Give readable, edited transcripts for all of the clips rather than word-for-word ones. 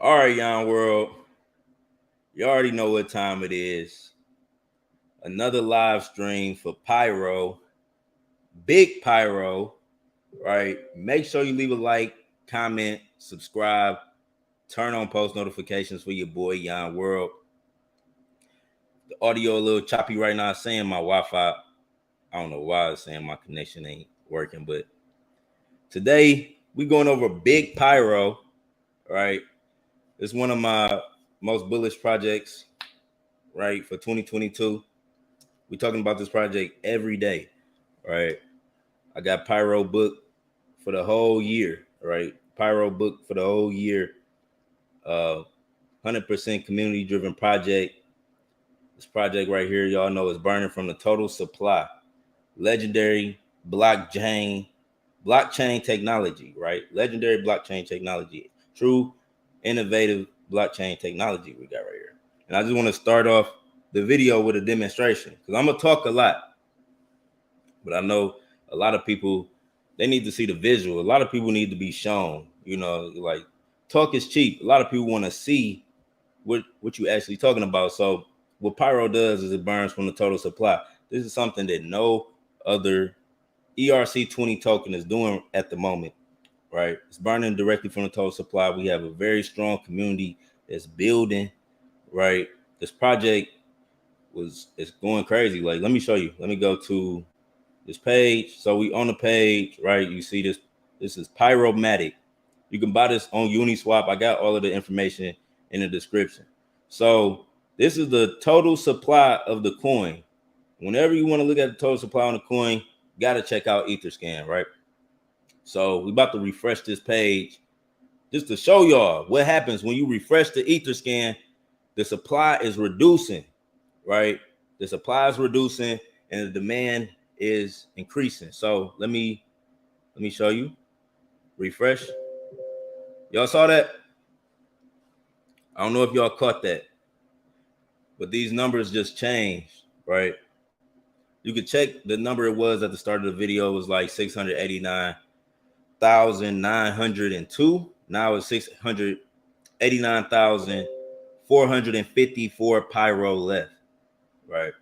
All right, Yon World. You already know what time it is. Another live stream for Pyro. Big Pyro, right? Make sure you leave a like, comment, subscribe, turn on post notifications for your boy Yon World. The audio a little choppy right now. It's saying my Wi-Fi. I don't know why it's saying my connection ain't working, but today we going over Big Pyro, right? It's one of my most bullish projects, right, for 2022. We're talking about this project every day, right? I got Pyro booked for the whole year, right? Pyro booked for the whole year. 100% community-driven project. This project right here, y'all know, is burning from the total supply. Legendary blockchain technology, right? Legendary blockchain technology. True innovative blockchain technology we got right here. And I just want to start off the video with a demonstration because I'm going to talk a lot. But I know a lot of people, they need to see the visual. A lot of people need to be shown, like talk is cheap. A lot of people want to see what you actually talking about. So what Pyro does is it burns from the total supply. This is something that no other ERC20 token is doing at the moment, right? It's burning directly from the total supply. We have a very strong community that's building, right? This project it's going crazy. Like, let me show you. Let me go to this page. So we on the page, right? You see this. This is Pyromatic. You can buy this on Uniswap. I got all of the information in the description. So this is the total supply of the coin. Whenever you want to look at the total supply on the coin, you got to check out Etherscan, right? So we about to refresh this page just to show y'all what happens when you refresh the Etherscan. The supply is reducing, right? The supply is reducing and the demand is increasing. So let me show you. Refresh. Y'all saw that? I don't know if y'all caught that, but these numbers just changed, right? You could check the number it was at the start of the video. It was like 689,902. Now it's 689,454 Pyro left, right?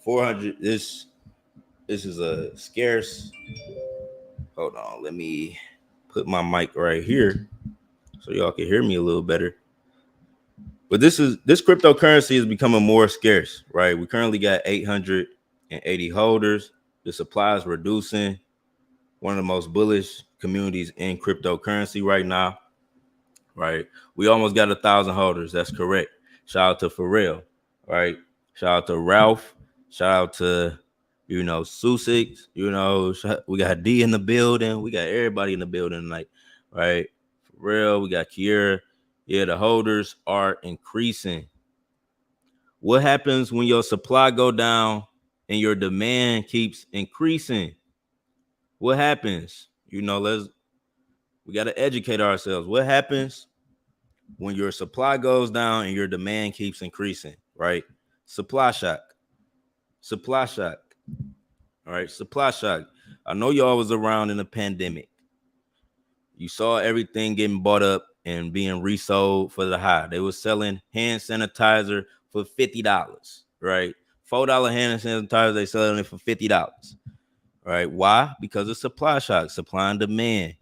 400. This is a scarce. Hold on, let me put my mic right here so y'all can hear me a little better. But this cryptocurrency is becoming more scarce, right? We currently got 880 holders. The supply is reducing. One of the most bullish communities in cryptocurrency right now, right? We almost got 1,000 holders. That's correct. Shout out to Pharrell, right? Shout out to Ralph. Shout out to, Susix. We got D in the building. We got everybody in the building tonight, right? Pharrell. We got Kiera. Yeah, the holders are increasing. What happens when your supply go down and your demand keeps increasing? What happens? We got to educate ourselves. What happens when your supply goes down and your demand keeps increasing, right? Supply shock. Supply shock. All right, supply shock. I know y'all was around in the pandemic. You saw everything getting bought up and being resold for the high. They were selling hand sanitizer for $50, right? $4 hand sanitizer, they selling it for $50, right? Why? Because of supply shock, supply and demand.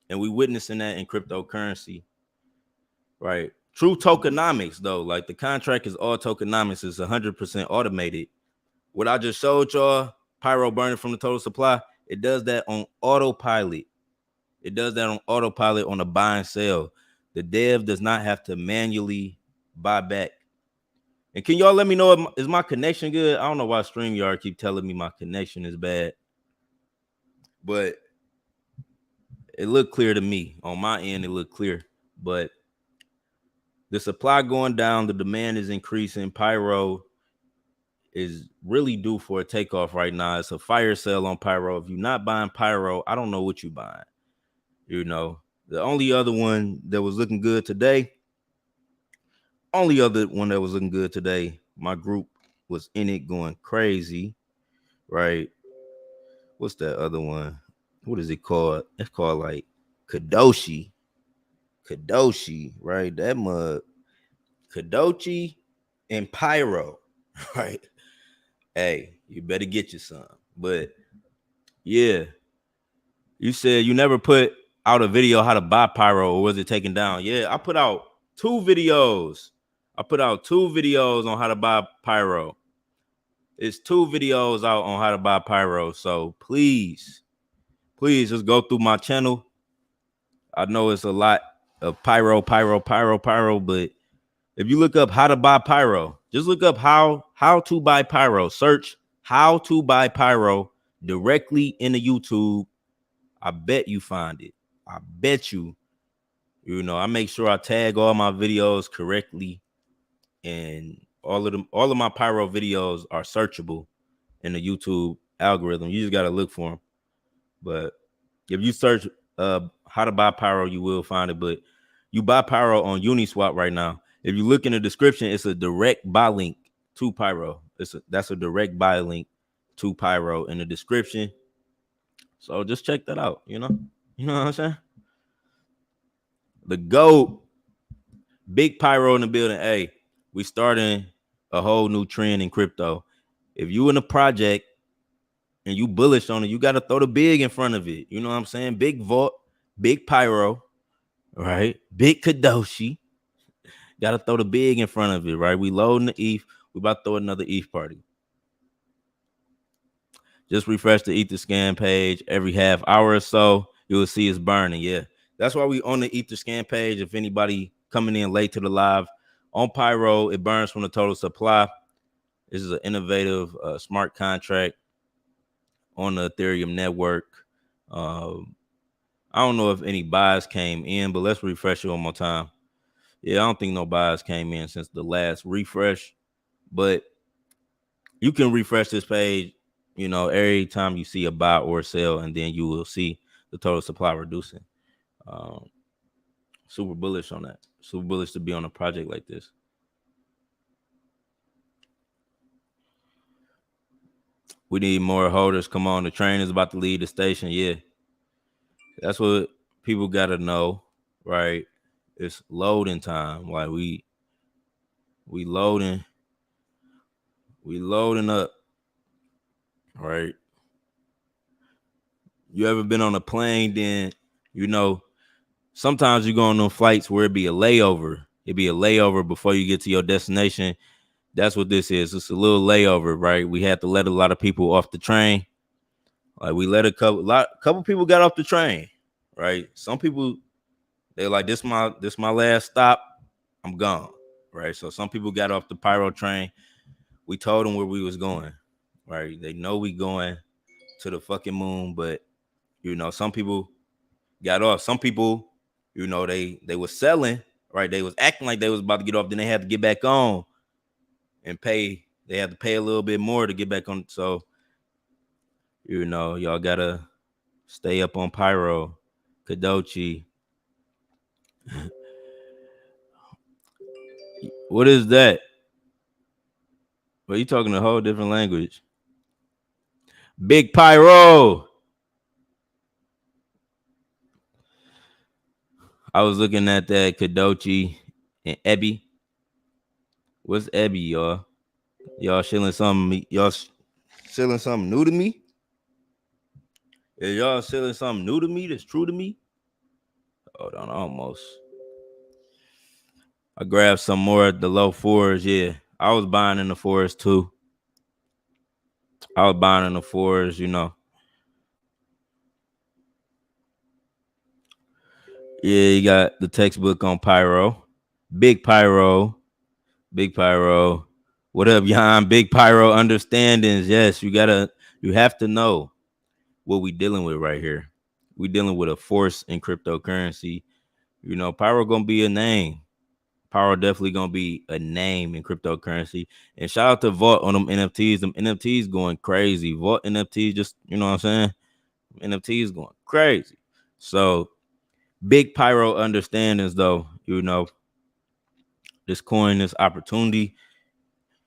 And we witnessing that in cryptocurrency, right? True tokenomics, though, like the contract is all tokenomics, is 100% automated. What I just showed y'all, Pyro burning from the total supply, it does that on autopilot. It does that on autopilot on a buy and sell. The dev does not have to manually buy back. And can y'all let me know, is my connection good? I don't know why StreamYard keep telling me my connection is bad, but it looked clear to me. On my end, it looked clear. But the supply going down, the demand is increasing. Pyro is really due for a takeoff right now. It's a fire sale on Pyro. If you're not buying Pyro, I don't know what you're buying. The only other one that was looking good today, my group was in it going crazy, right? What's that other one? What is it called? It's called like Kadoshi. Kadoshi, right? That mug, Kadoshi and Pyro, right? Hey, you better get you some. But yeah, you said you never put out a video how to buy Pyro, or was it taken down? Yeah, I put out 2 videos. I put out 2 videos on how to buy Pyro. It's 2 videos out on how to buy Pyro. So please just go through my channel. I know it's a lot of Pyro, but if you look up how to buy Pyro, just look up how to buy Pyro. Search how to buy Pyro directly in the YouTube. I bet you find it. I bet you. You know, I make sure I tag all my videos correctly, and all of my Pyro videos are searchable in the YouTube algorithm. You just gotta look for them. But if you search how to buy Pyro, you will find it. But you buy Pyro on Uniswap right now. If you look in the description, it's a direct buy link to Pyro. That's a direct buy link to Pyro in the description. So just check that out. You know what I'm saying? The GOAT, big Pyro in the building. Hey, we starting a whole new trend in crypto. If you in a project and you bullish on it, you got to throw the big in front of it. You know what I'm saying? Big vault, big Pyro, right? Big Kadoshi. Got to throw the big in front of it, right? We loading the ETH. We about to throw another ETH party. Just refresh the Etherscan page every half hour or so. You will see it's burning. Yeah, that's why we on the Etherscan page. If anybody coming in late to the live, on Pyro, it burns from the total supply. This is an innovative smart contract on the Ethereum network. I don't know if any buys came in, but let's refresh it one more time. Yeah, I don't think no buys came in since the last refresh, but you can refresh this page, you know, every time you see a buy or sell, and then you will see the total supply reducing. Super bullish on that. Super bullish to be on a project like this. We need more holders. Come on, the train is about to leave the station. Yeah, that's what people got to know, right? It's loading time. Like we loading up, right? You ever been on a plane? Then you know sometimes you go on those flights where it be a layover. It be a layover before you get to your destination. That's what this is. It's a little layover, right? We had to let a lot of people off the train. Like we let a couple people got off the train, right? Some people they're like, this my last stop. I'm gone, right? So some people got off the Pyro train. We told them where we was going, right? They know we going to the fucking moon, but you know, some people got off. Some people, you know, they was selling, right? They was acting like they was about to get off, then they had to get back on and pay. They had to pay a little bit more to get back on. So, you know, y'all gotta stay up on Pyro, Kadoshi. What is that? Well, you talking a whole different language. Big Pyro. I was looking at that Kadoshi and Ebby. What's Ebby, y'all? Y'all shilling something? Y'all selling something new to me? Is y'all selling something new to me that's true to me? Hold on, almost. I grabbed some more at the low fours. Yeah, I was buying in the fours too. I was buying in the fours, you know. Yeah, you got the textbook on Pyro. Big Pyro. Big Pyro. What up, Jan? Big Pyro understandings. Yes, you have to know what we dealing with right here. We dealing with a force in cryptocurrency. You know, Pyro gonna be a name. Pyro definitely gonna be a name in cryptocurrency. And shout out to Vault on them NFTs. Them NFTs going crazy. Vault NFTs, just you know what I'm saying? NFTs going crazy. So big Pyro understandings, though. You know, this coin, this opportunity.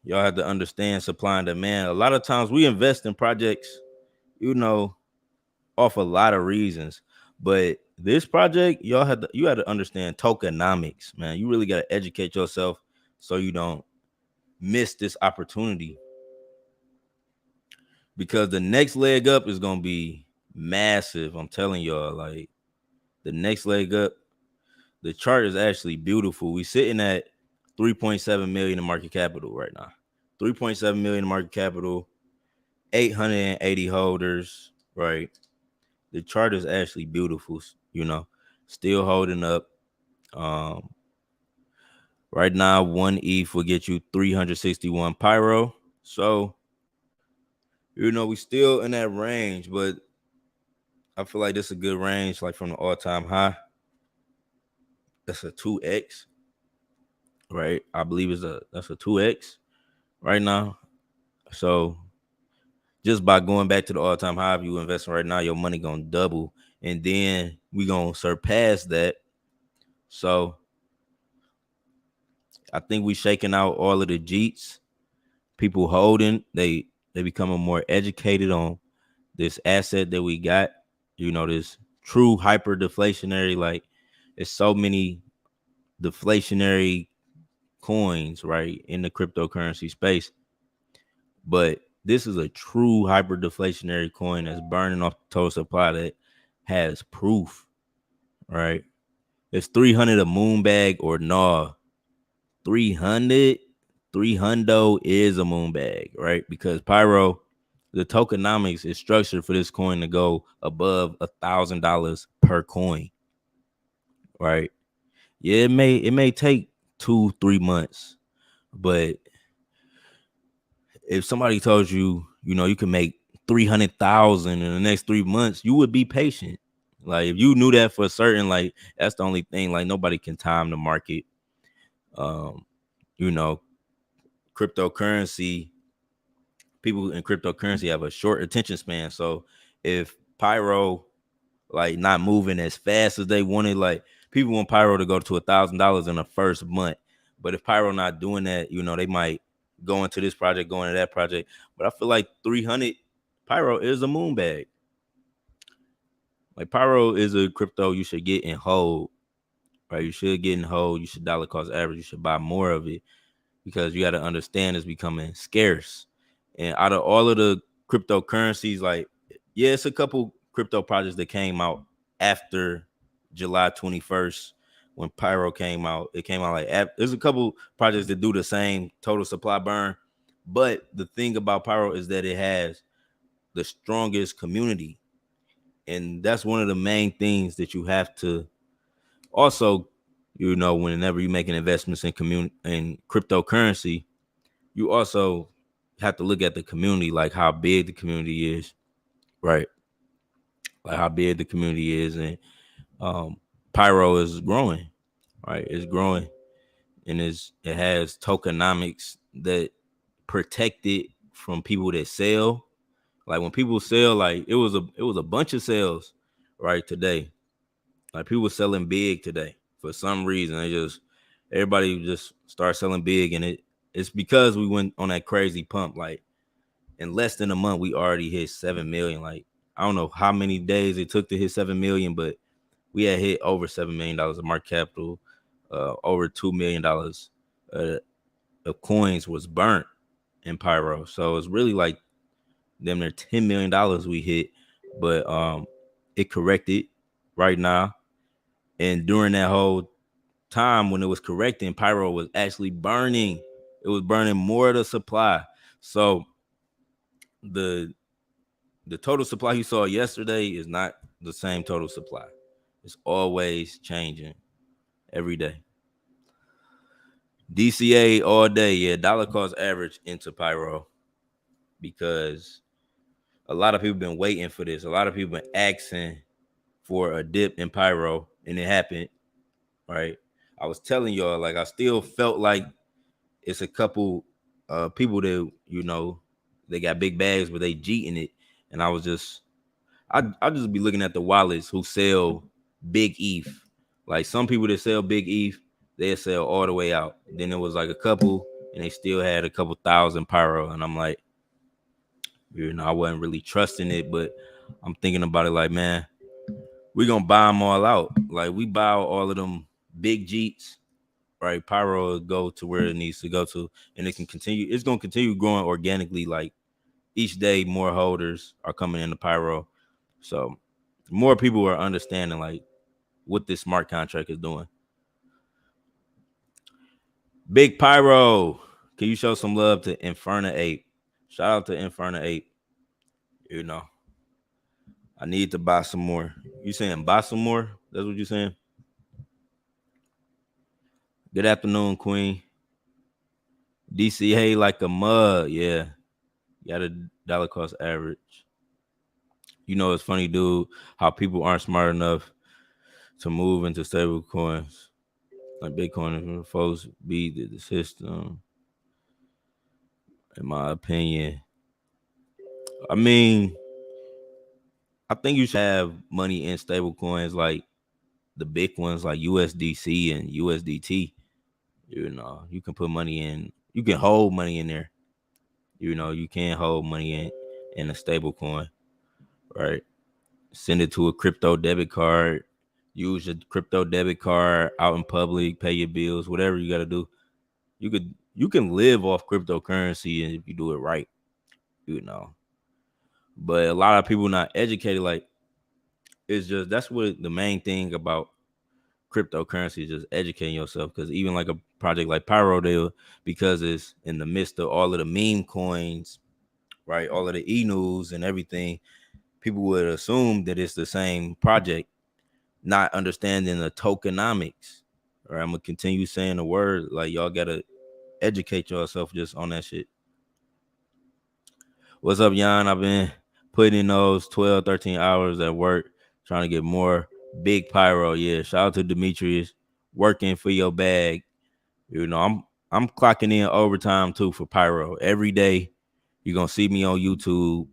Y'all have to understand supply and demand. A lot of times we invest in projects, you know, off a lot of reasons. But this project, you had to understand tokenomics, man. You really got to educate yourself so you don't miss this opportunity, because the next leg up is gonna be massive. I'm telling y'all, like the next leg up, the chart is actually beautiful. We sitting at 3.7 million in market capital right now. 3.7 million in market capital, 880 holders, right? The chart is actually beautiful, still holding up. Right now, 1 ETH will get you 361 Pyro. So, we still in that range, but I feel like this is a good range, like from the all-time high. That's a 2x, right? I believe that's a 2x right now. So just by going back to the all-time high, if you investing right now, your money gonna double, and then we gonna surpass that. So I think we shaking out all of the Jeets. People holding, they becoming more educated on this asset that we got. This true hyper-deflationary. Like, it's so many deflationary coins, right, in the cryptocurrency space. But this is a true hyper-deflationary coin that's burning off the total supply, that has proof, right? It's 300 a moon bag or no. 300 is a moon bag, right? Because Pyro, the tokenomics is structured for this coin to go above $1,000 per coin, right? Yeah, it may take 2-3 months, but if somebody told you, you can make 300,000 in the next 3 months, you would be patient. Like, if you knew that for certain, like, that's the only thing. Like, nobody can time the market. Cryptocurrency, people in cryptocurrency have a short attention span. So if Pyro, like, not moving as fast as they wanted, like, people want Pyro to go to $1,000 in the first month. But if Pyro not doing that, they might go into this project, go into that project. But I feel like 300 Pyro is a moon bag. Like, Pyro is a crypto you should get and hold, right? You should get and hold. You should dollar cost average. You should buy more of it, because you got to understand it's becoming scarce. And out of all of the cryptocurrencies, like, yeah, it's a couple crypto projects that came out after July 21st when Pyro came out. It came out there's a couple projects that do the same total supply burn. But the thing about Pyro is that it has the strongest community. And that's one of the main things that you have to also, whenever you're making investments in cryptocurrency, you also have to look at the community, like how big the community is, right? Like how big the community is. And Pyro is growing, right? It's growing, and it has tokenomics that protect it from people that sell. Like, when people sell, like, it was a bunch of sales right today. Like, people were selling big today for some reason. Everybody just started selling big, and it's because we went on that crazy pump. Like, in less than a month, we already hit 7 million. Like, I don't know how many days it took to hit 7 million, but we had hit over $7 million of market capital. Over $2 million of coins was burnt in Pyro. So it's really like damn near $10 million we hit, but it corrected right now. And during that whole time when it was correcting, Pyro was actually burning. It was burning more of the supply. So the total supply you saw yesterday is not the same total supply. It's always changing every day. DCA all day, yeah, dollar cost average into Pyro, because a lot of people been waiting for this. A lot of people been asking for a dip in Pyro, and it happened, right? I was telling y'all, like, I still felt like it's a couple people that, they got big bags, but they cheating it. And I'll just be looking at the wallets who sell big ETH. Like, some people that sell big ETH, they sell all the way out. Then there was like a couple, and they still had a couple thousand Pyro. And I'm like, I wasn't really trusting it, but I'm thinking about it like, man, we're gonna buy them all out. Like we buy all of them big Jeeps, right? Pyro will go to where it needs to go to, and it can continue. It's gonna continue growing organically. Like each day, more holders are coming into Pyro, so more people are understanding like what this smart contract is doing. Big Pyro, can you show some love to Inferno 8? Shout out to Inferno 8. You know, I need to buy some more. You saying buy some more? That's what you saying? Good afternoon, Queen. DCA like a mud. Yeah. You got a dollar cost average. You know, it's funny, dude, how people aren't smart enough to move into stable coins like Bitcoin. Folks beat the system, in my opinion. I mean, I think you should have money in stable coins like the big ones like USDC and USDT. You know, you can put money in, you can hold money in there. You know, you can hold money in a stable coin, right? Send it to a crypto debit card, use your crypto debit card out in public, pay your bills, whatever you got to do. You can live off cryptocurrency, and if you do it right, you know. But a lot of people not educated. Like it's just that's what the main thing about cryptocurrency is, just educating yourself. Because even like a project like Pyro, because it's in the midst of all of the meme coins, right? All of the e-news and everything, people would assume that it's the same project, not understanding the tokenomics. All right, I'm gonna continue saying the word. Like y'all gotta educate yourself just on that shit. What's up, Jan? I've been putting in those 12, 13 hours at work trying to get more big Pyro. Yeah, shout out to Demetrius working for your bag. You know, I'm clocking in overtime too for Pyro. Every day you're gonna see me on YouTube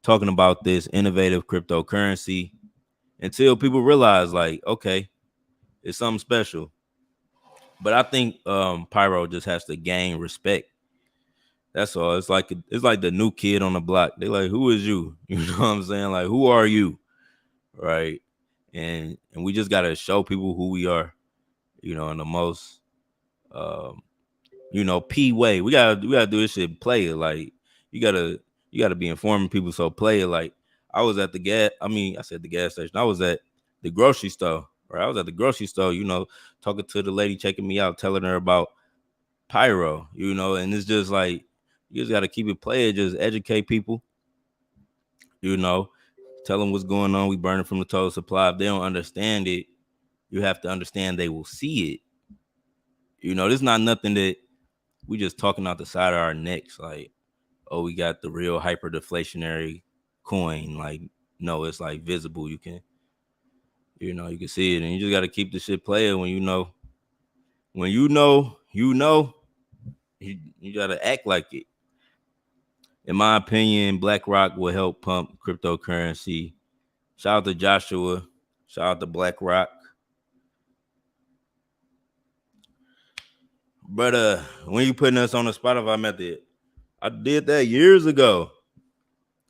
talking about this innovative cryptocurrency until people realize, like, okay, it's something special. But I think Pyro just has to gain respect. That's all. It's like the new kid on the block. They like, who is you? You know what I'm saying? Like, who are you? Right. And we just gotta show people who we are, you know, in the most P way. We gotta do this shit play it. Like you gotta be informing people, so play it. Like I was at I said the gas station. I was at the grocery store. Right. I was at the grocery store, you know, talking to the lady checking me out, telling her about Pyro, you know, and it's just like you just got to keep it playing, just educate people, you know, tell them what's going on. We burning from the total supply. If they don't understand it, you have to understand they will see it. You know, this is not nothing that we just talking out the side of our necks. Like, oh, we got the real hyper-deflationary coin. Like, no, it's like visible. You can see it, and you just got to keep the shit playing. When you know, you got to act like it. In my opinion, BlackRock will help pump cryptocurrency. Shout out to Joshua. Shout out to BlackRock. But when you putting us on the Spotify method, I did that years ago.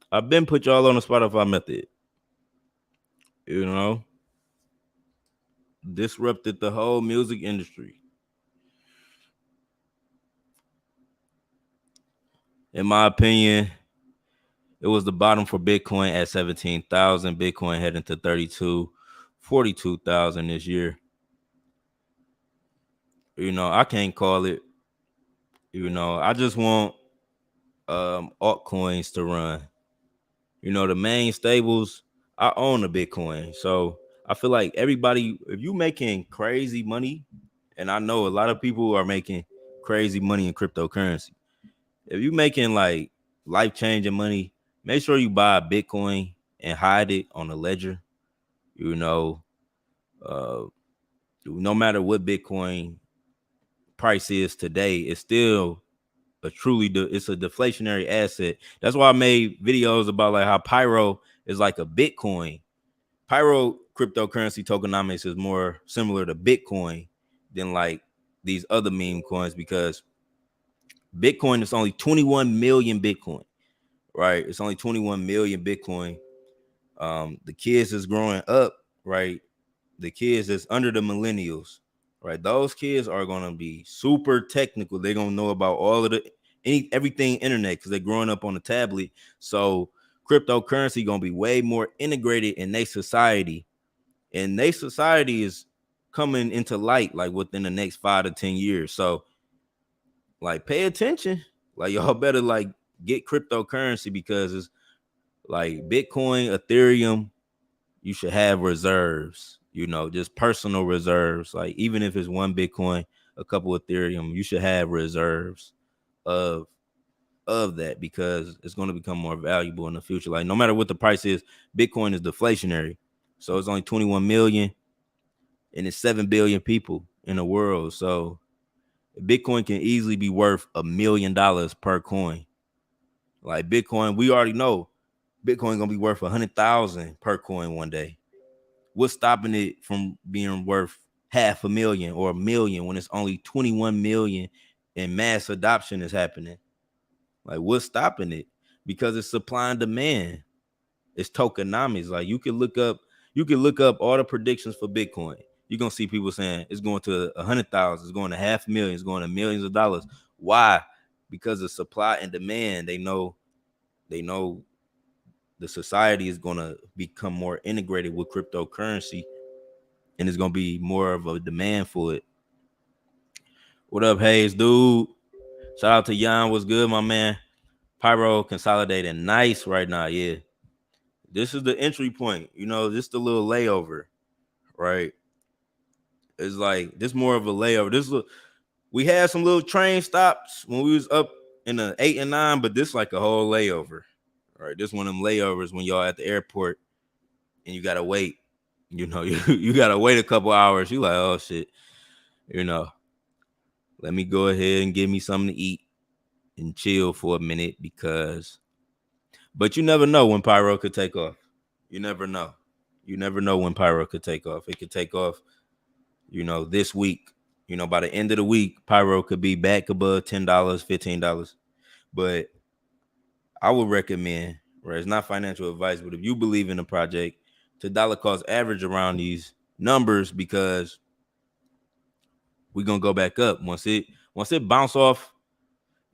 I've been put y'all on the Spotify method. You know, disrupted the whole music industry. In my opinion, it was the bottom for Bitcoin at 17,000. Bitcoin heading to 42,000 this year. You know, I can't call it. You know, I just want altcoins to run. You know, the main stables, I own a Bitcoin. So I feel like everybody, if you making crazy money, and I know a lot of people are making crazy money in cryptocurrency. If you making like life-changing money, make sure you buy a Bitcoin and hide it on the ledger. You know, no matter what Bitcoin price is today, it's still it's a deflationary asset. That's why I made videos about like how Pyro is like a Bitcoin. Pyro cryptocurrency tokenomics is more similar to Bitcoin than like these other meme coins, because Bitcoin is only 21 million Bitcoin, right? It's only 21 million Bitcoin. The kids is growing up right? The kids that's under the millennials, right? Those kids are gonna be super technical. They're gonna know about all of everything internet because they're growing up on a tablet. So cryptocurrency gonna be way more integrated in their society, and their society is coming into light like within the next 5 to 10 years. So like pay attention. Like y'all better like get cryptocurrency because it's like Bitcoin, Ethereum, you should have reserves, just personal reserves. Like even if it's one Bitcoin, a couple Ethereum, you should have reserves of that because it's going to become more valuable in the future. Like no matter what the price is, Bitcoin is deflationary. So it's only 21 million and it's 7 billion people in the world. So Bitcoin can easily be worth $1 million per coin. Like Bitcoin, we already know Bitcoin gonna be worth 100,000 per coin one day. What's stopping it from being worth 500,000 or 1 million when it's only 21 million and mass adoption is happening? Like what's stopping it? Because it's supply and demand. It's tokenomics. Like you can look up all the predictions for Bitcoin. You're gonna see people saying it's going to 100,000, it's going to 500,000, it's going to millions of dollars. Why? Because of supply and demand. They know the society is gonna become more integrated with cryptocurrency, and it's gonna be more of a demand for it. What up, Hayes, dude? Shout out to Jan. What's good, my man? Pyro consolidating nice right now. Yeah, this is the entry point. This the little layover, right? It's like this more of a layover. We had some little train stops when we was up in the 8 and 9, but this like a whole layover, right? This one of them layovers when y'all at the airport and you gotta wait. You gotta wait a couple hours. You like, oh shit, let me go ahead and give me something to eat and chill for a minute but you never know when Pyro could take off. You never know. You never know when Pyro could take off. It could take off, this week. By the end of the week, Pyro could be back above $10, $15. But I would recommend, right? It's not financial advice, but if you believe in the project, to dollar cost average around these numbers because we're gonna go back up. Once it bounced off,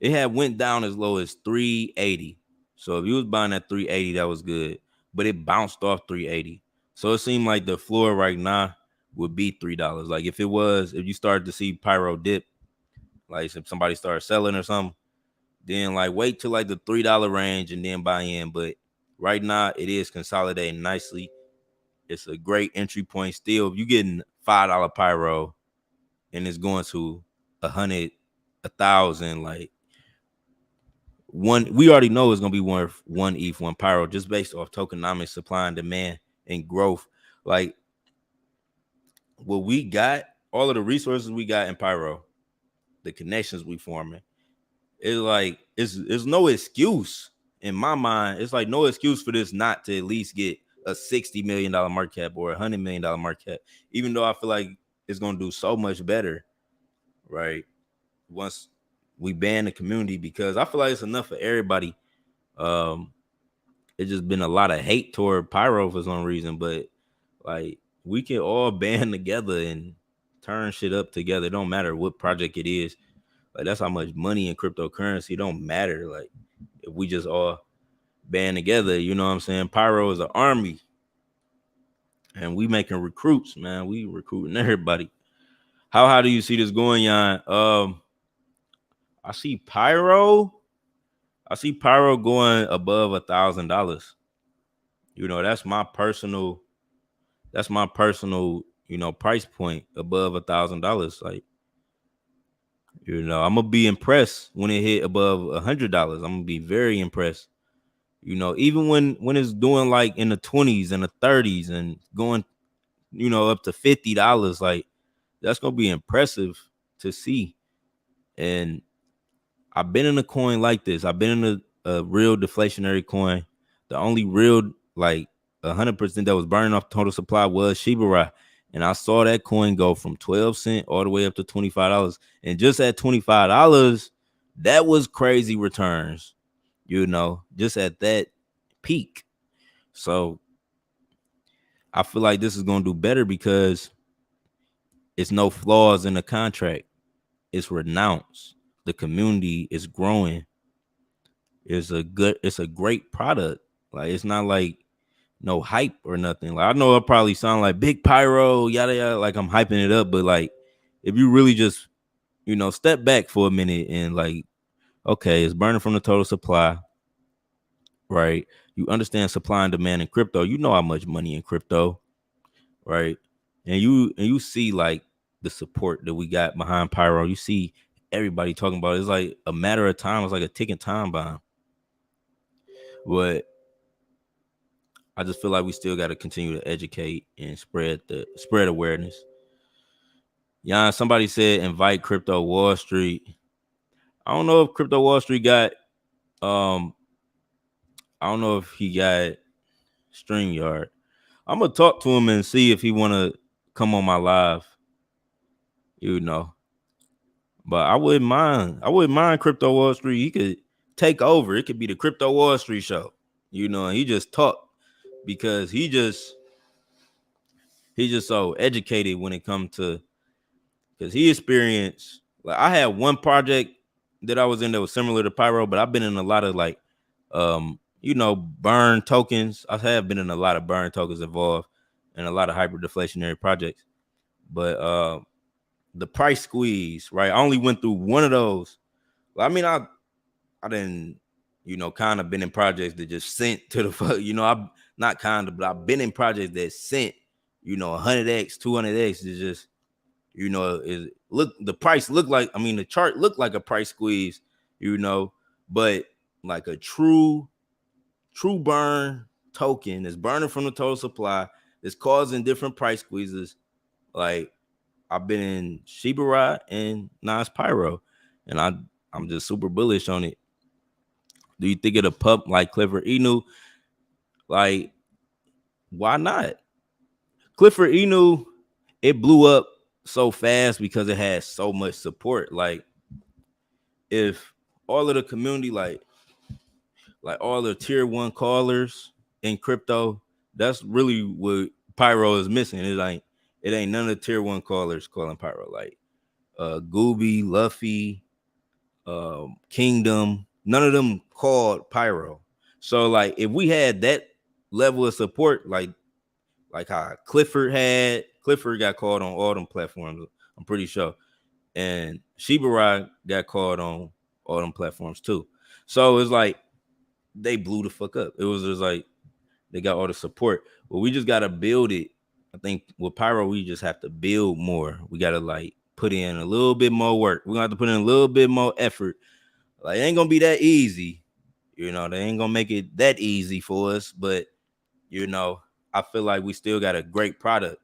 it had went down as low as 380. So if you was buying at 380, that was good. But it bounced off 380. So it seemed like the floor right now would be $3. Like if you started to see Pyro dip, like if somebody started selling or something, then like wait till like the $3 range and then buy in. But right now it is consolidating nicely. It's a great entry point. Still, if you're getting $5 Pyro and it's going to 100, 1,000, like we already know it's gonna be worth one ETH, one Pyro, just based off tokenomics, supply and demand, and growth. Like what we got, all of the resources we got in Pyro, the connections we forming, it's like it's no excuse in my mind. It's like no excuse for this not to at least get a $60 million market cap or $100 million market cap, even though I feel like it's gonna do so much better, right? Once we ban the community, because I feel like it's enough for everybody. It's just been a lot of hate toward Pyro for some reason, but like we can all band together and turn shit up together. It don't matter what project it is. Like that's how much money in cryptocurrency. It don't matter. Like if we just all band together, you know what I'm saying? Pyro is an army, and we making recruits, man. We recruiting everybody. How high do you see this going, Jan? I see Pyro. I see Pyro going above $1,000. That's my personal, price point above $1,000. Like, I'm gonna be impressed when it hit above $100. I'm gonna be very impressed. Even when it's doing like in the 20s and the 30s and going, up to $50, like that's gonna be impressive to see. And I've been in a coin like this. I've been in a real deflationary coin. The only real like 100% that was burning off total supply was Shiba Inu. And I saw that coin go from 12 cents all the way up to $25. And just at $25, that was crazy returns, just at that peak. So I feel like this is gonna do better because it's no flaws in the contract. It's renounced. The community is growing. It's a great product. Like it's not like no hype or nothing. Like I know it probably sound like big pyro, yada yada, like I'm hyping it up, but like if you really just step back for a minute and like, okay, it's burning from the total supply, right? You understand supply and demand in crypto. You know how much money in crypto, right? And you see like the support that we got behind Pyro. You see everybody talking about it. It's like a matter of time. It's like a ticking time bomb. But I just feel like we still got to continue to educate and spread awareness. Yeah, somebody said invite Crypto Wall Street. I don't know if Crypto Wall Street got I don't know if he got StreamYard. I'm gonna talk to him and see if he wanna come on my live. But I wouldn't mind. I wouldn't mind Crypto Wall Street. He could take over. It could be the Crypto Wall Street show. And he just talk because he's just so educated when it comes to, because he experienced, like I had one project that I was in that was similar to Pyro, but I've been in a lot of like burn tokens. I have been in a lot of burn tokens involved and a lot of hyper-deflationary projects. But the price squeeze, right? I only went through one of those. Well, I mean, I didn't, kind of been in projects that just sent to the fuck. I'm not kind of, but I've been in projects that sent, 100x, 200x. Is just, the price looked like, the chart looked like a price squeeze, but like a true burn token is burning from the total supply. It's causing different price squeezes. Like I've been in Shiba and now it's Pyro, and I'm just super bullish on it. Do you think it'll pump like Clifford Inu? Like, why not? Clifford Inu, it blew up so fast because it had so much support. Like, if all of the community, like all the tier one callers in crypto, that's really what Pyro is missing. It ain't none of the tier one callers calling Pyro. Like Gooby, Luffy, Kingdom, none of them called Pyro. So like if we had that level of support, like how Clifford got called on all them platforms, I'm pretty sure. And Shiba got called on all them platforms too. So it's like they blew the fuck up. It was just like they got all the support. But we just gotta build it. I think with Pyro, we just have to build more. We gotta like put in a little bit more work. We're gonna have to put in a little bit more effort. Like it ain't gonna be that easy. They ain't gonna make it that easy for us, but I feel like we still got a great product.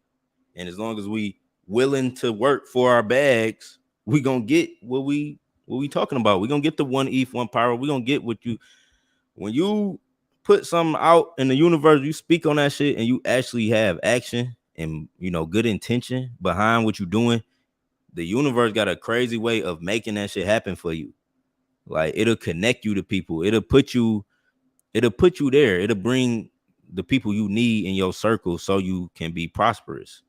And as long as we willing to work for our bags, we gonna get what we talking about. We gonna get the 1 ETH, 1 Pyro. We gonna get what when you put something out in the universe, you speak on that shit and you actually have action and good intention behind what you're doing. The universe got a crazy way of making that shit happen for you. Like it'll connect you to people. It'll put you there. It'll bring the people you need in your circle so you can be prosperous.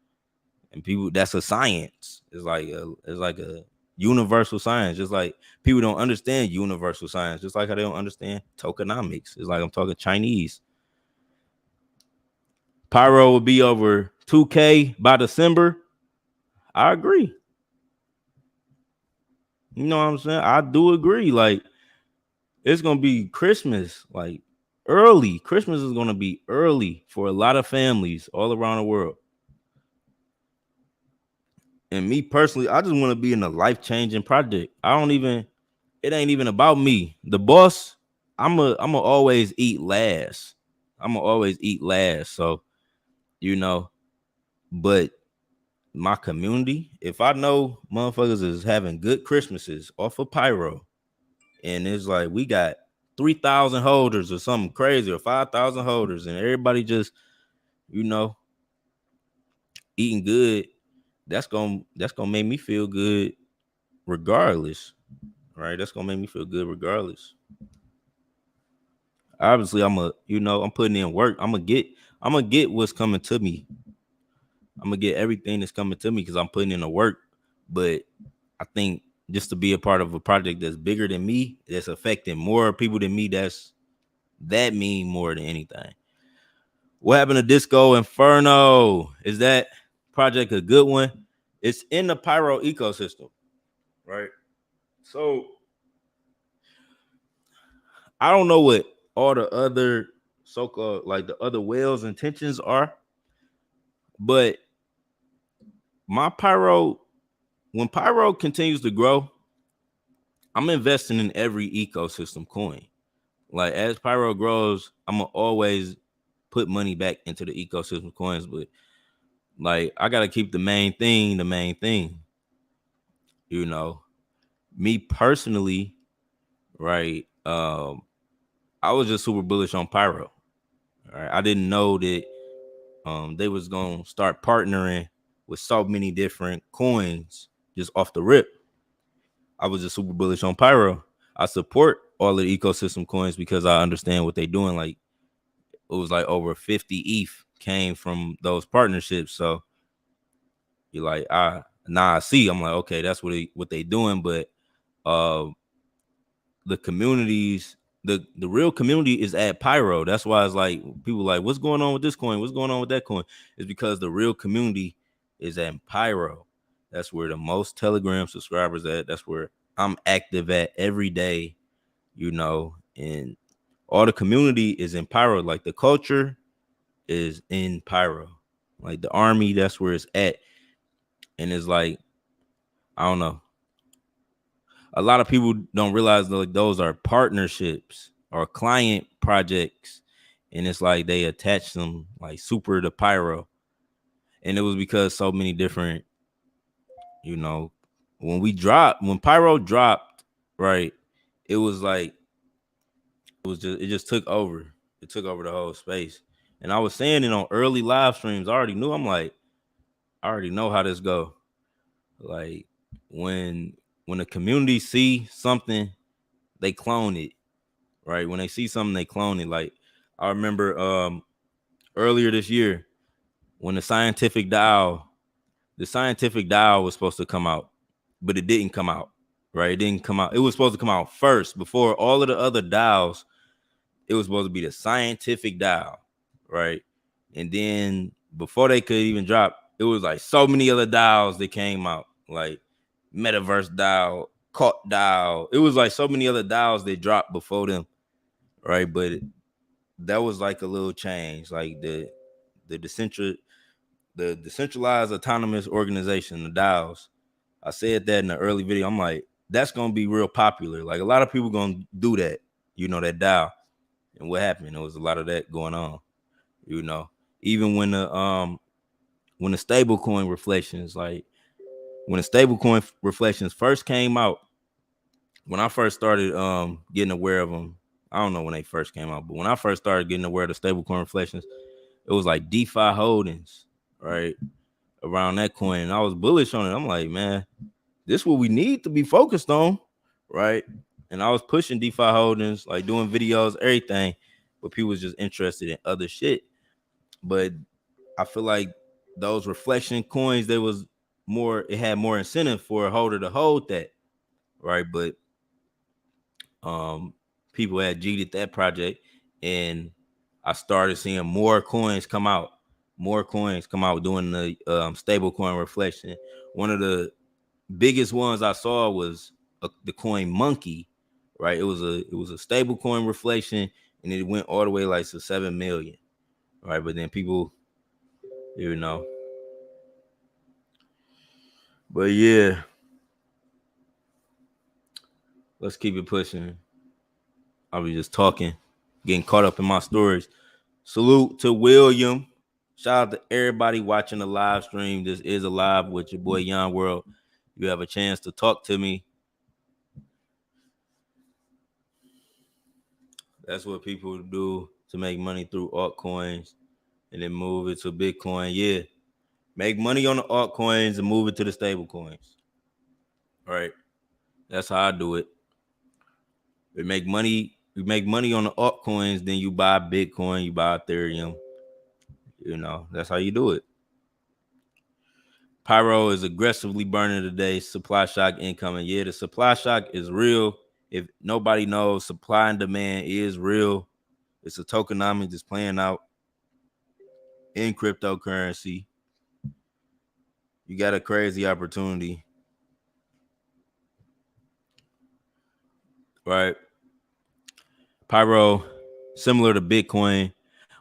And people, that's a science. It's like a universal science. Just like people don't understand universal science, just like how they don't understand tokenomics. It's like I'm talking Chinese. Pyro will be over 2K by December. I agree. You know what I'm saying? I do agree. Like it's gonna be Christmas, like early. Christmas is gonna be early for a lot of families all around the world. And me personally, I just want to be in a life-changing project. It ain't even about me. The boss, I'ma always eat last. I'ma always eat last. So, but my community, if I know motherfuckers is having good Christmases off of Pyro, and it's like we got 3,000 holders or something crazy, or 5,000 holders, and everybody just, eating good, that's gonna make me feel good regardless. Right? That's gonna make me feel good regardless. Obviously, I'm putting in work. I'm I'm gonna get what's coming to me. I'm gonna get everything that's coming to me because I'm putting in the work. But I think just to be a part of a project that's bigger than me, that's affecting more people than me, that mean more than anything. What happened to Disco Inferno? Is that project a good one? It's in the Pyro ecosystem, right? So I don't know what all the other so-called like the other whales' intentions are, but my Pyro, when Pyro continues to grow, I'm investing in every ecosystem coin. Like as Pyro grows, I'm gonna always put money back into the ecosystem coins, but like I gotta keep the main thing. You know, me personally, right? I was just super bullish on Pyro. Right, I didn't know that they was gonna start partnering with so many different coins just off the rip. I was just super bullish on Pyro. I support all of the ecosystem coins because I understand what they're doing. Like it was like over 50 ETH came from those partnerships. So you're like, I see. I'm like, okay, that's what they doing. But uh the communities, the real community is at Pyro. That's why it's like people like, what's going on with this coin? What's going on with that coin? It's because the real community is at Pyro. That's where the most Telegram subscribers at. That's where I'm active at every day, and all the community is in Pyro. Like the culture is in Pyro. Like the army, that's where it's at. And it's like, I don't know. A lot of people don't realize that like those are partnerships or client projects, and it's like they attach them like super to Pyro. And it was because so many different, when Pyro dropped, right, it was like it just took over. It took over the whole space. And I was saying it on early live streams. I already knew. I'm like, I already know how this go. Like when the community see something, they clone it. Right? When they see something, they clone it. Like I remember earlier this year when the scientific dial was supposed to come out, but it didn't come out. Right? It didn't come out. It was supposed to come out first before all of the other dials. It was supposed to be the scientific dial, right? And then before they could even drop, it was like so many other dials that came out, like Metaverse dial, Caught dial. It was like so many other dials that dropped before them, right? But that was like a little change, like the decentralized autonomous organization, the DAOs. I said that in the early video. I'm like, that's gonna be real popular. Like a lot of people gonna do that, that DAO. And what happened? There was a lot of that going on, Even when the stable coin reflections, like when the stable coin reflections first came out, when I first started getting aware of them, I don't know when they first came out, but when I first started getting aware of the stable coin reflections, it was like DeFi holdings, right? Around that coin. And I was bullish on it. I'm like, man, this is what we need to be focused on, right? And I was pushing DeFi holdings, like doing videos, everything, but people was just interested in other shit. But I feel like those reflection coins, it had more incentive for a holder to hold that, right? But people had cheated that project, and I started seeing more coins come out doing the stable coin reflection. One of the biggest ones I saw was the coin Monkey, right? It was a stable coin reflection, and it went all the way like to 7 million, right? But then people, but yeah, let's keep it pushing. I'll be just talking, getting caught up in my stories. Salute to William. Shout out to everybody watching the live stream. This is a live with your boy yonworld. You have a chance to talk to me. That's what people do to make money through altcoins and then move it to Bitcoin. Yeah. Make money on the altcoins and move it to the stable coins. All right. That's how I do it. We make money on the altcoins, then you buy Bitcoin, you buy Ethereum. You know, that's how you do it. Pyro is aggressively burning today. Supply shock incoming. Yeah, the supply shock is real. If nobody knows, supply and demand is real. It's a tokenomics that's playing out in cryptocurrency. You got a crazy opportunity, right? Pyro, similar to Bitcoin,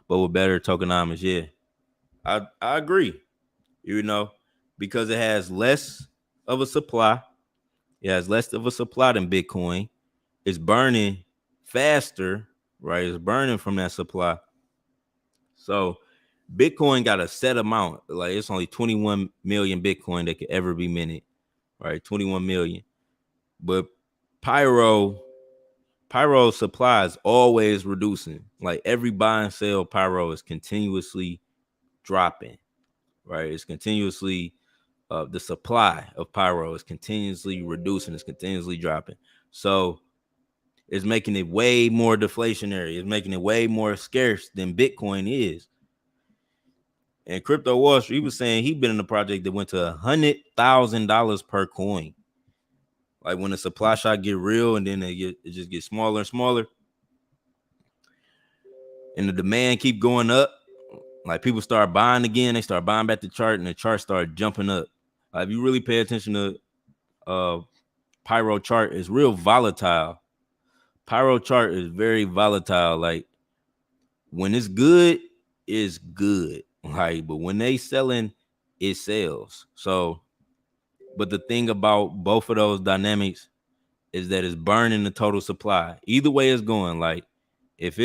but with better tokenomics. Yeah, I agree. You know, because it has less of a supply. It has less of a supply than Bitcoin. It's burning faster, right? It's burning from that supply. So Bitcoin got a set amount. Like it's only 21 million Bitcoin that could ever be minted, right? 21 million. But Pyro supply is always reducing. Like every buy and sell Pyro is continuously dropping, right? It's continuously the supply of Pyro is continuously reducing. It's continuously dropping. So it's making it way more deflationary. It's making it way more scarce than Bitcoin is. And Crypto Wall Street was saying he'd been in a project that went to $100,000 per coin. Like when the supply shock get real and then it just gets smaller and smaller. And the demand keep going up. Like people start buying again. They start buying back the chart and the chart start jumping up. If you really pay attention to Pyro chart, it's real volatile. Pyro chart is very volatile. Like when it's good, it's good. Like, but when they selling, it sells. So, but the thing about both of those dynamics is that it's burning the total supply. Either way it's going. Like if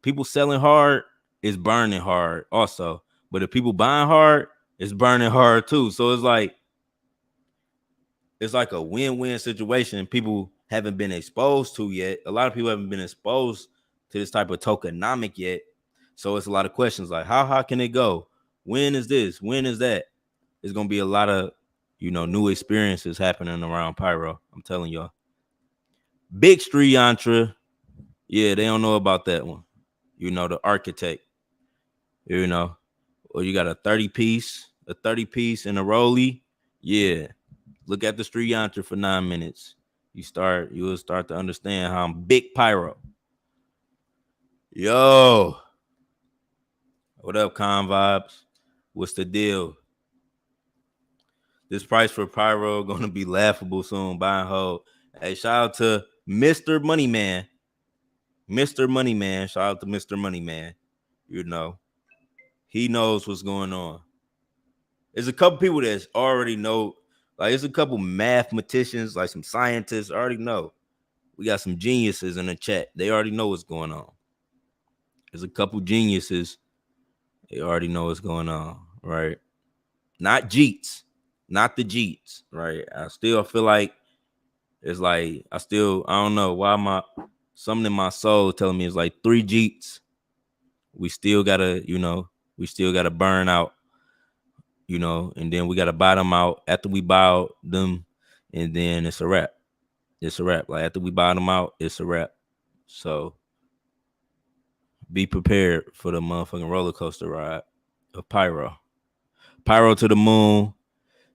people selling hard, it's burning hard also. But if people buying hard, it's burning hard too. So it's like a win-win situation people haven't been exposed to yet. A lot of people haven't been exposed to this type of tokenomic yet. So it's a lot of questions like how can it go? When is this? When is that? There's gonna be a lot of new experiences happening around Pyro. I'm telling y'all. Big Street Yantra. Yeah, they don't know about that one. The architect. Or you got a 30 piece in a rollie. Yeah. Look at the Street Yantra for 9 minutes. You will start to understand how I'm big Pyro. Yo. What up, Con Vibes? What's the deal? This price for Pyro gonna be laughable soon. Buy and hold. Hey, shout out to Mr. Moneyman. Mr. Moneyman. Shout out to Mr. Moneyman. He knows what's going on. There's a couple people that already know. Like, there's a couple mathematicians, like some scientists already know. We got some geniuses in the chat. They already know what's going on. There's a couple geniuses. They already know what's going on, right? Not Jeets. Not the Jeets, right? I still feel like it's like, I don't know why something in my soul telling me it's like 3 Jeets. We still gotta burn out, and then we gotta buy them out. After we buy out them, and then it's a wrap. It's a wrap. Like after we buy them out, it's a wrap. So be prepared for the motherfucking roller coaster ride of Pyro. Pyro to the moon.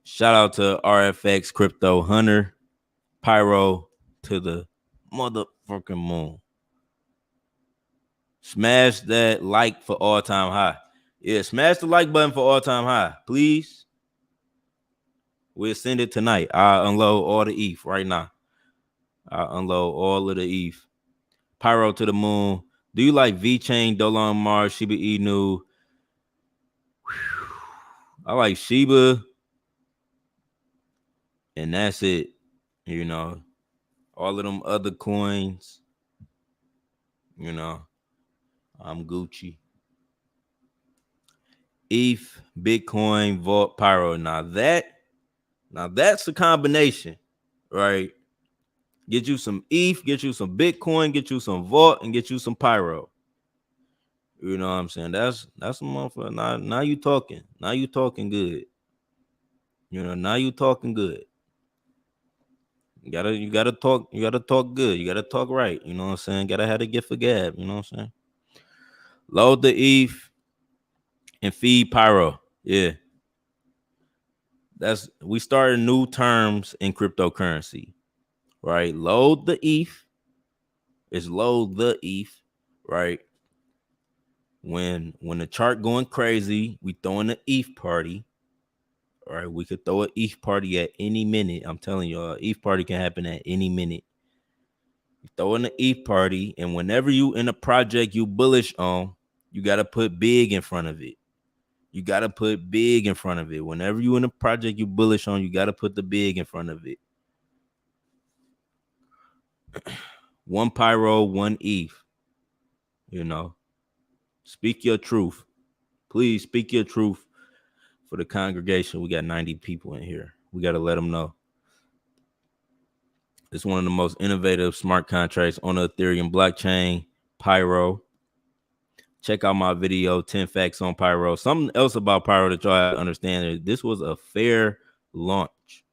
Shout out to RFX Crypto Hunter. Pyro to the motherfucking moon. Smash that like for all time high. Yeah, smash the like button for all time high, please. We'll send it tonight. I'll unload all the ETH right now. I'll unload all of the ETH. Pyro to the moon. Do you like VeChain, Dolan Mars, Shiba Inu? I like Shiba. And that's it. All of them other coins. I'm Gucci. ETH, Bitcoin, Vault, Pyro. Now that's a combination, right? Get you some ETH, get you some Bitcoin, get you some Vault, and get you some Pyro. You know what I'm saying? That's a motherfucker. Now you talking. Now you talking good. Now you talking good. You gotta talk good. You gotta talk right. You know what I'm saying? Gotta have the gift of gab. You know what I'm saying? Load the ETH. and feed Pyro. Yeah. We started new terms in cryptocurrency, right? Load the ETH. It's load the ETH, right? When the chart going crazy, we throwing the ETH party. All right, we could throw an ETH party at any minute. I'm telling you, ETH party can happen at any minute. You throw in the ETH party, and whenever you in a project you bullish on, you got to put big in front of it. You got to put big in front of it. Whenever you in a project you bullish on, you got to put the big in front of it. One Pyro, one ETH. You know, speak your truth. Please speak your truth for the congregation. We got 90 people in here. We got to let them know. It's one of the most innovative smart contracts on the Ethereum blockchain, Pyro. Check out my video, 10 facts on Pyro. Something else about Pyro that y'all have to understand is this was a fair launch,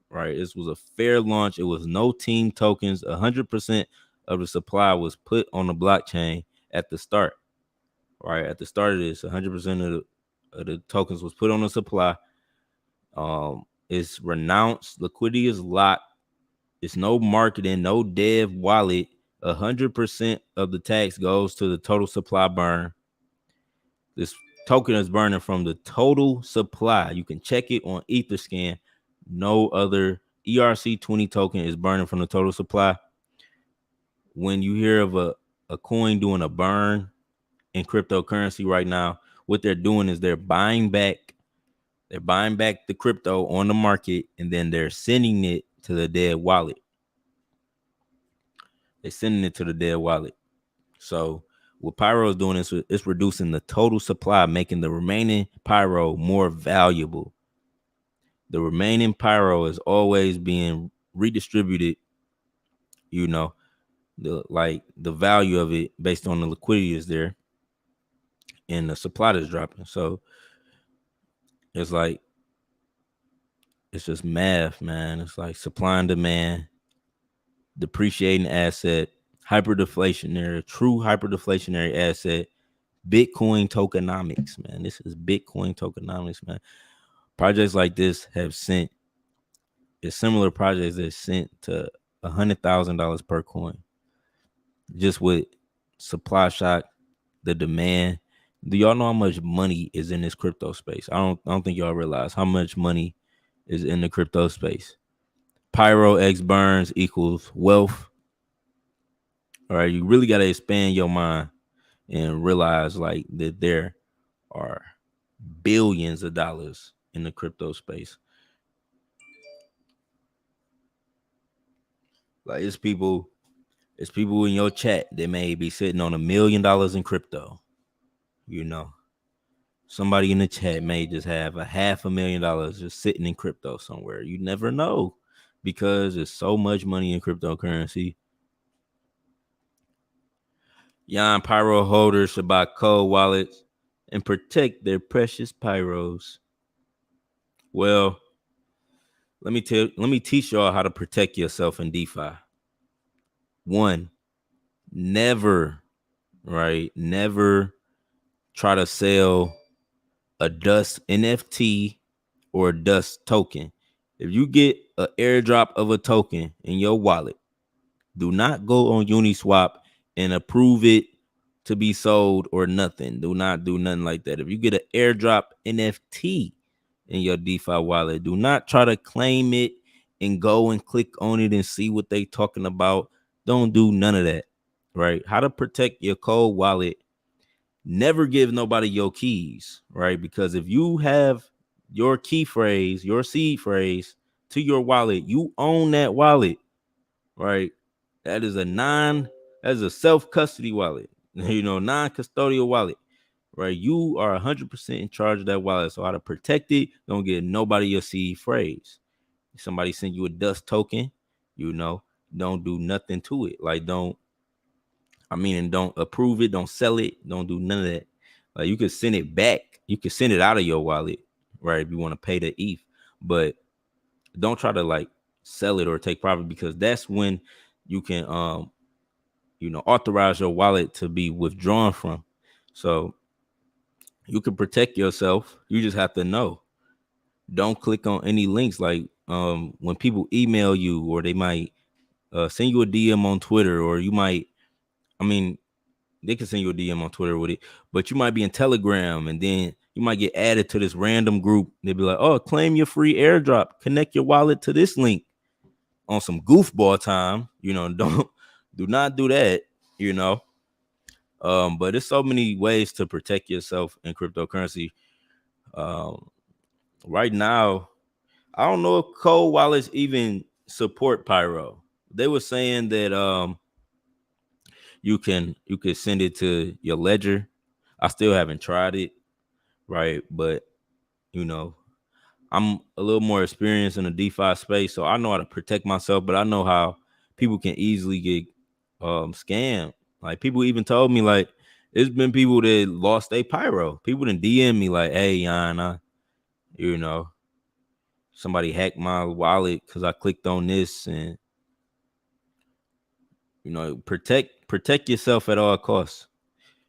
right? This was a fair launch. It was no team tokens. 100% of the supply was put on the blockchain at the start, right? At the start of this, 100% of the tokens was put on the supply. It's renounced. Liquidity is locked. It's no marketing, no dev wallet. 100% of the tax goes to the total supply burn. This token is burning from the total supply. You can check it on Etherscan. No other ERC20 token is burning from the total supply. When you hear of a coin doing a burn in cryptocurrency right now, what they're doing is they're buying back the crypto on the market, and then they're sending it to the dead wallet. They're sending it to the dead wallet. So what Pyro is doing is it's reducing the total supply, making the remaining Pyro more valuable. The remaining Pyro is always being redistributed, you know, the value of it based on the liquidity is there and the supply is dropping. So it's like, it's just math, man. It's like supply and demand, depreciating asset, hyper-deflationary, true hyper-deflationary asset, Bitcoin tokenomics, man. This is Bitcoin tokenomics, man. Projects like this have sent, it's similar projects that sent to $100,000 per coin. Just with supply shock, the demand. Do y'all know how much money is in this crypto space? I don't think y'all realize how much money is in the crypto space. Pyro X burns equals wealth. All right, you really got to expand your mind and realize like that there are billions of dollars in the crypto space. Like it's people in your chat that may be sitting on $1 million in crypto. You know, somebody in the chat may just have $500,000 just sitting in crypto somewhere. You never know because there's so much money in cryptocurrency. Yon Pyro holders should buy cold wallets and protect their precious Pyros. Well, let me teach y'all how to protect yourself in DeFi. One, never try to sell a dust NFT or a dust token. If you get an airdrop of a token in your wallet, do not go on Uniswap and approve it to be sold or nothing. Do not do nothing like that. If you get an airdrop NFT in your DeFi wallet, do not try to claim it and go and click on it and see what they talking about. Don't do none of that, right? How to protect your cold wallet. Never give nobody your keys, right? Because if you have your key phrase, your seed phrase to your wallet, you own that wallet, right? That is a self-custody wallet, non-custodial wallet, right? You are 100% in charge of that wallet. So how to protect it, don't get nobody your seed phrase. If somebody send you a dust token, don't do nothing to it. Like don't approve it, don't sell it, don't do none of that. Like you could send it back, you could send it out of your wallet, right? If you want to pay the ETH, but don't try to like sell it or take profit, because that's when you can authorize your wallet to be withdrawn from. So You can protect yourself. You just have to know. Don't click on any links. Like when people email you, or they might send you a DM on Twitter, or you might, I mean, they can send you a DM on Twitter with it, but you might be in Telegram, and then you might get added to this random group. They'll be like, oh, claim your free airdrop. Connect your wallet to this link on some goofball time. Do not do that, But there's so many ways to protect yourself in cryptocurrency. Right now, I don't know if cold wallets even support Pyro. They were saying that you could send it to your ledger. I still haven't tried it, right? But I'm a little more experienced in the DeFi space, so I know how to protect myself, but I know how people can easily get scammed. Like, people even told me, like, it's been people that lost their Pyro. People didn't DM me like, hey, Yana, somebody hacked my wallet because I clicked on this, and protect yourself at all costs.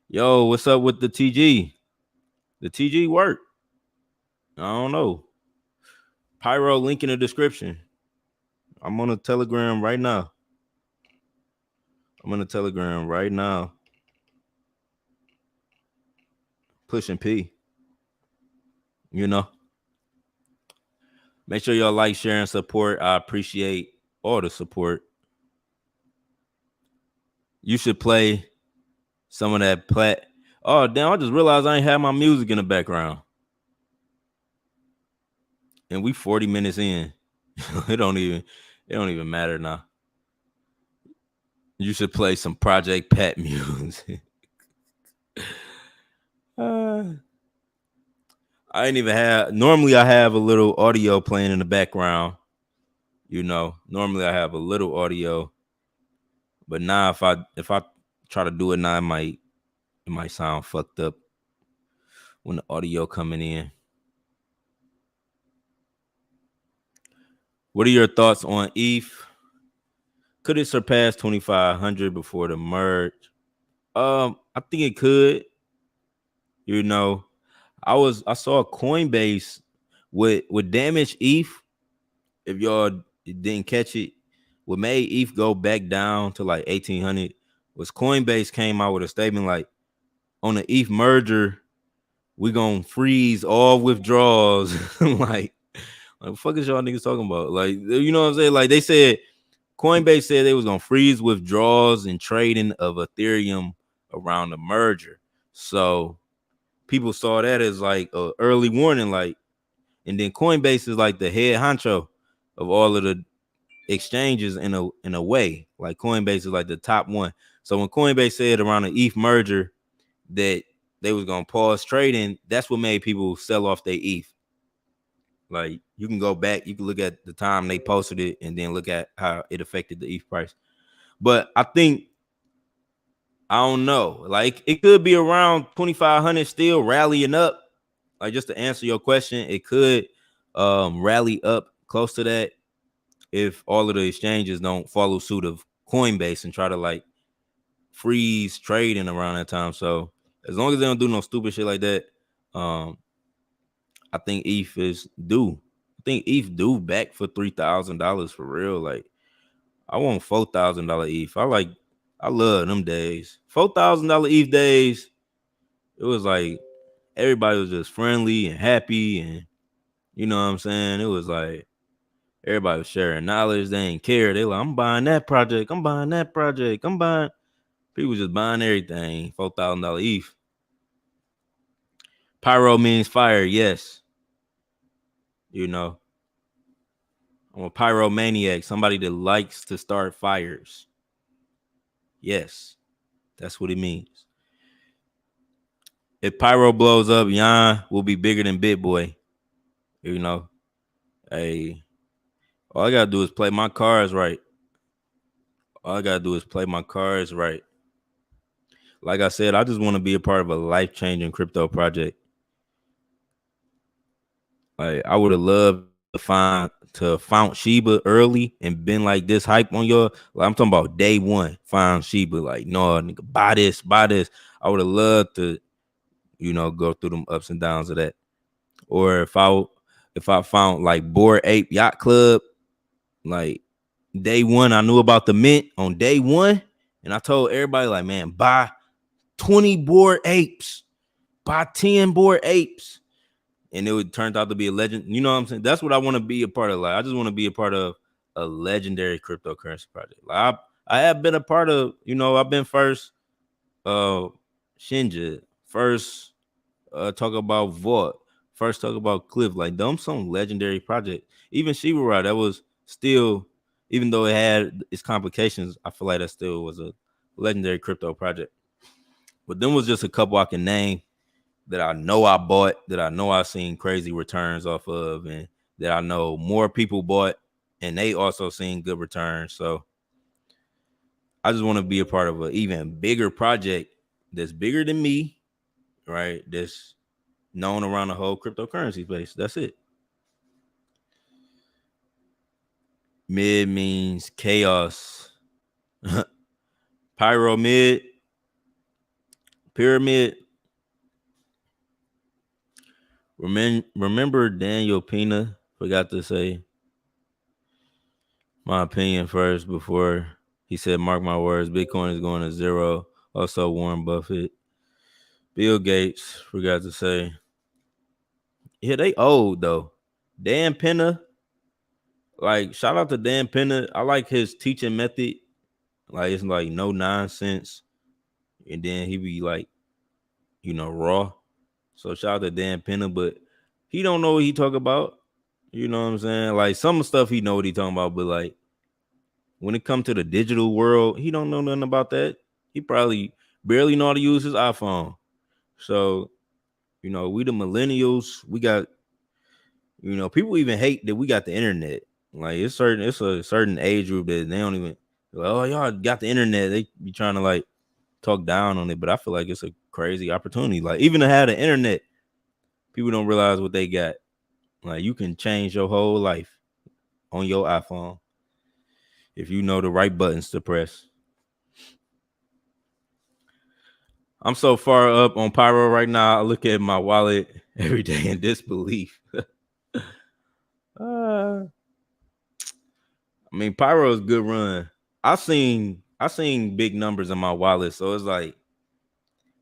Yo, what's up with the TG? The TG work. I don't know. Pyro link in the description. I'm on a Telegram right now. Pushing P. Make sure y'all like, share, and support. I appreciate all the support. You should play some of that Oh, damn, I just realized I ain't have my music in the background. And we 40 minutes in. It don't even matter now. You should play some Project Pat music. I ain't even have. Normally, I have a little audio playing in the background. Normally I have a little audio, but now if I try to do it now, it might sound fucked up when the audio coming in. What are your thoughts on ETH? Could it surpass 2,500 before the merge? I think it could. I saw Coinbase with damage ETH. If y'all didn't catch it, what made ETH go back down to like 1,800 was Coinbase came out with a statement like, on the ETH merger, we gonna freeze all withdrawals. like what the fuck is y'all niggas talking about? Like, you know what I'm saying? Like, they said, Coinbase said they was gonna freeze withdrawals and trading of Ethereum around the merger. So people saw that as like an early warning, like, and then Coinbase is like the head honcho of all of the exchanges in a way. Like, Coinbase is like the top one. So when Coinbase said around the ETH merger that they was gonna pause trading, that's what made people sell off their ETH. Like, you can go back, you can look at the time they posted it, and then look at how it affected the ETH price. But I think, I don't know, like, it could be around 2,500 still rallying up. Like, just to answer your question, it could rally up close to that if all of the exchanges don't follow suit of Coinbase and try to like freeze trading around that time. So as long as they don't do no stupid shit like that, I think ETH is due. I think ETH due back for $3,000 for real. Like, I want $4,000 ETH. I love them days. $4,000 ETH days. It was like everybody was just friendly and happy, and you know what I'm saying? It was like everybody was sharing knowledge. They ain't care. They like, I'm buying that project. I'm buying that project. I'm buying. People just buying everything. $4,000 ETH. Pyro means fire. Yes. I'm a pyromaniac. Somebody that likes to start fires. Yes. That's what it means. If Pyro blows up, Yan will be bigger than BitBoy. Hey, all I gotta do is play my cards right. Like I said, I just want to be a part of a life-changing crypto project. Like, I would have loved to found Shiba early and been like this hype on your. Like, I'm talking about day one, found Shiba. Like, no, nigga, buy this. I would have loved to, go through them ups and downs of that. Or if I found like Bored Ape Yacht Club, like day one, I knew about the mint on day one, and I told everybody like, man, buy 20 Bored Apes, buy 10 Bored Apes, and it would turn out to be a legend. You know what I'm saying? That's what I want to be a part of. Like, I just want to be a part of a legendary cryptocurrency project. Like I have been a part of, I've been first Shinja, first talk about Vault, first talk about Cliff. Like them some legendary project. Even Shibuya, that was still, even though it had its complications, I feel like that still was a legendary crypto project. But then was just a couple I can name that I know I bought, that I know I've seen crazy returns off of, and that I know more people bought, and they also seen good returns. So I just want to be a part of an even bigger project that's bigger than me, right? That's known around the whole cryptocurrency space. That's it. Mid means chaos. Pyro mid. Pyramid. Remember Daniel Pina forgot to say my opinion first before he said, mark my words, Bitcoin is going to zero. Also Warren Buffett. Bill Gates forgot to say. Yeah, they old though. Dan Penna, like shout out to Dan Penna. I like his teaching method. Like it's like no nonsense. And then he be like, raw. So shout out to Dan Penna, but he don't know what he talk about. You know what I'm saying? Like some stuff he know what he talking about, but like when it comes to the digital world, he don't know nothing about that. He probably barely know how to use his iPhone. So, we the millennials, we got, people even hate that we got the internet. Like it's a certain age group that they don't even like, oh, y'all got the internet. They be trying to like talk down on it, but I feel like it's a crazy opportunity. Like even to have the internet, people don't realize what they got. Like you can change your whole life on your iPhone if you know the right buttons to press. I'm so far up on Pyro right now. I look at my wallet every day in disbelief. I mean, Pyro's good run. I seen big numbers in my wallet, so it's like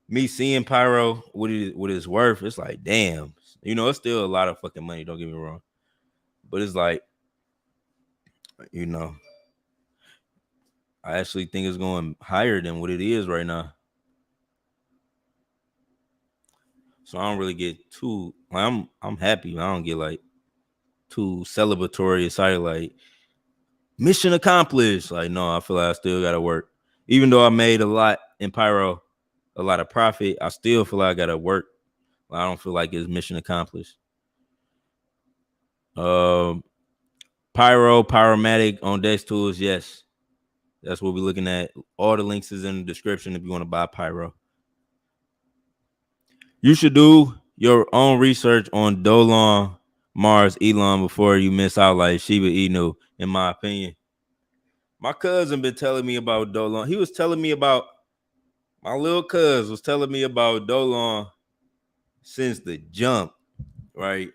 me seeing Pyro what it's worth. It's like, damn, it's still a lot of fucking money. Don't get me wrong, but it's like, I actually think it's going higher than what it is right now. So I don't really get too. Like, I'm happy. I don't get like too celebratory excited. Like mission accomplished. Like no, I feel like I still gotta work. Even though I made a lot in Pyro, a lot of profit, I still feel like I gotta work. I don't feel like it's mission accomplished. Pyro, Pyromatic on Dex Tools, yes. That's what we're looking at. All the links is in the description if you want to buy Pyro. You should do your own research on Dolan, Mars, Elon before you miss out like Shiba Inu, in my opinion. My cousin been telling me about Dolan. He was telling me about, my little cuz was telling me about Dolan since the jump, right?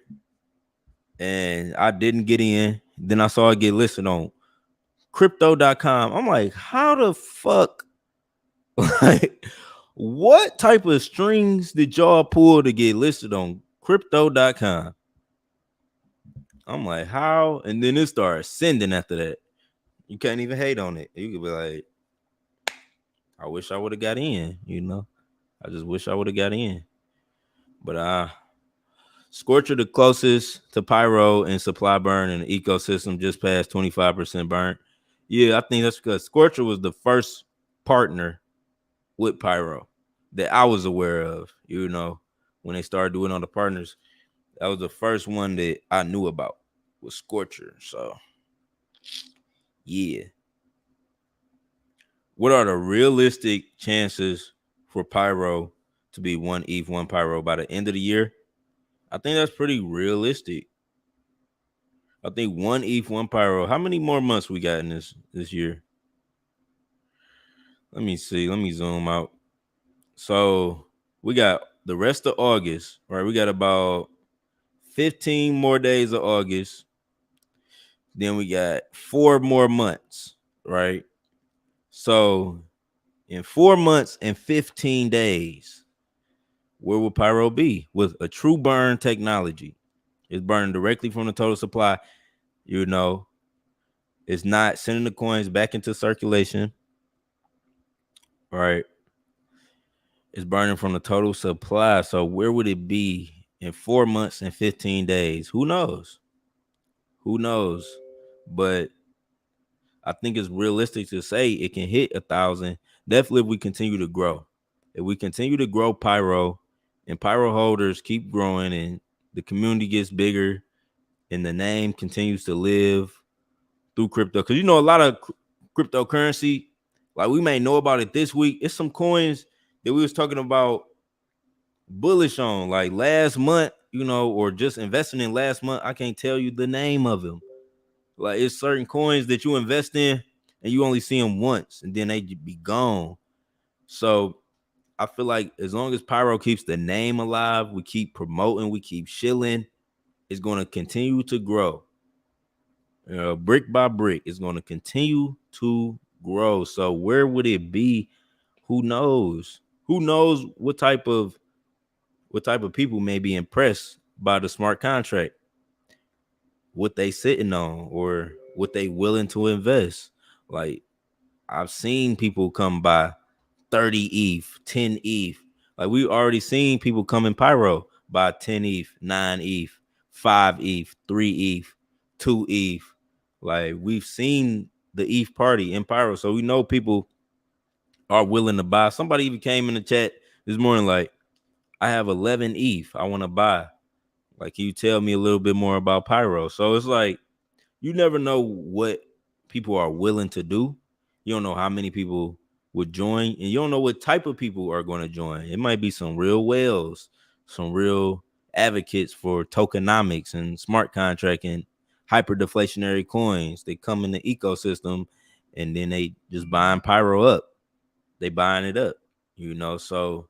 And I didn't get in. Then I saw it get listed on crypto.com. I'm like, how the fuck? Like, what type of strings did y'all pull to get listed on crypto.com? I'm like, how? And then it started sending after that. You can't even hate on it. You could be like, I wish I would have got in, I just wish I would have got in. But Scorcher the closest to Pyro and supply burn in the ecosystem, just past 25% burn. Yeah, I think that's because Scorcher was the first partner with Pyro that I was aware of, when they started doing all the partners. That was the first one that I knew about, was Scorcher. So, yeah. What are the realistic chances for Pyro to be 1 ETH, 1 Pyro by the end of the year? I think that's pretty realistic. I think 1 ETH, 1 Pyro. How many more months we got in this year? Let me see. Let me zoom out. So we got the rest of August, right? We got about 15 more days of August. Then we got 4 more months, right? So in 4 months and 15 days, where will Pyro be with a true burn technology? It's burning directly from the total supply. You know, it's not sending the coins back into circulation, right? It's burning from the total supply. So where would it be in 4 months and 15 days? Who knows? Who knows? But I think it's realistic to say it can hit 1,000. Definitely if we continue to grow. If we continue to grow Pyro and Pyro holders keep growing and the community gets bigger and the name continues to live through crypto. Because a lot of cryptocurrency, like we may know about it this week. It's some coins that we was talking about bullish on like last month, or just investing in last month. I can't tell you the name of them. Like it's certain coins that you invest in and you only see them once and then they be gone. So I feel like as long as Pyro keeps the name alive, we keep promoting, we keep shilling, it's going to continue to grow. Brick by brick, it's going to continue to grow. So where would it be? Who knows? Who knows what type of people may be impressed by the smart contract, what they sitting on, or what they willing to invest. Like I've seen people come by 30 ETH, 10 ETH. Like we already seen people come in Pyro by 10 ETH, 9 ETH, 5 ETH, 3 ETH, 2 ETH. Like we've seen the ETH party in Pyro. So we know people are willing to buy. Somebody even came in the chat this morning like, I have 11 ETH. I want to buy. Like, can you tell me a little bit more about Pyro? So it's like, you never know what people are willing to do. You don't know how many people would join, and you don't know what type of people are going to join. It might be some real whales, some real advocates for tokenomics and smart contract and hyper-deflationary coins. They come in the ecosystem, and then they just buying Pyro up. They buying it up, so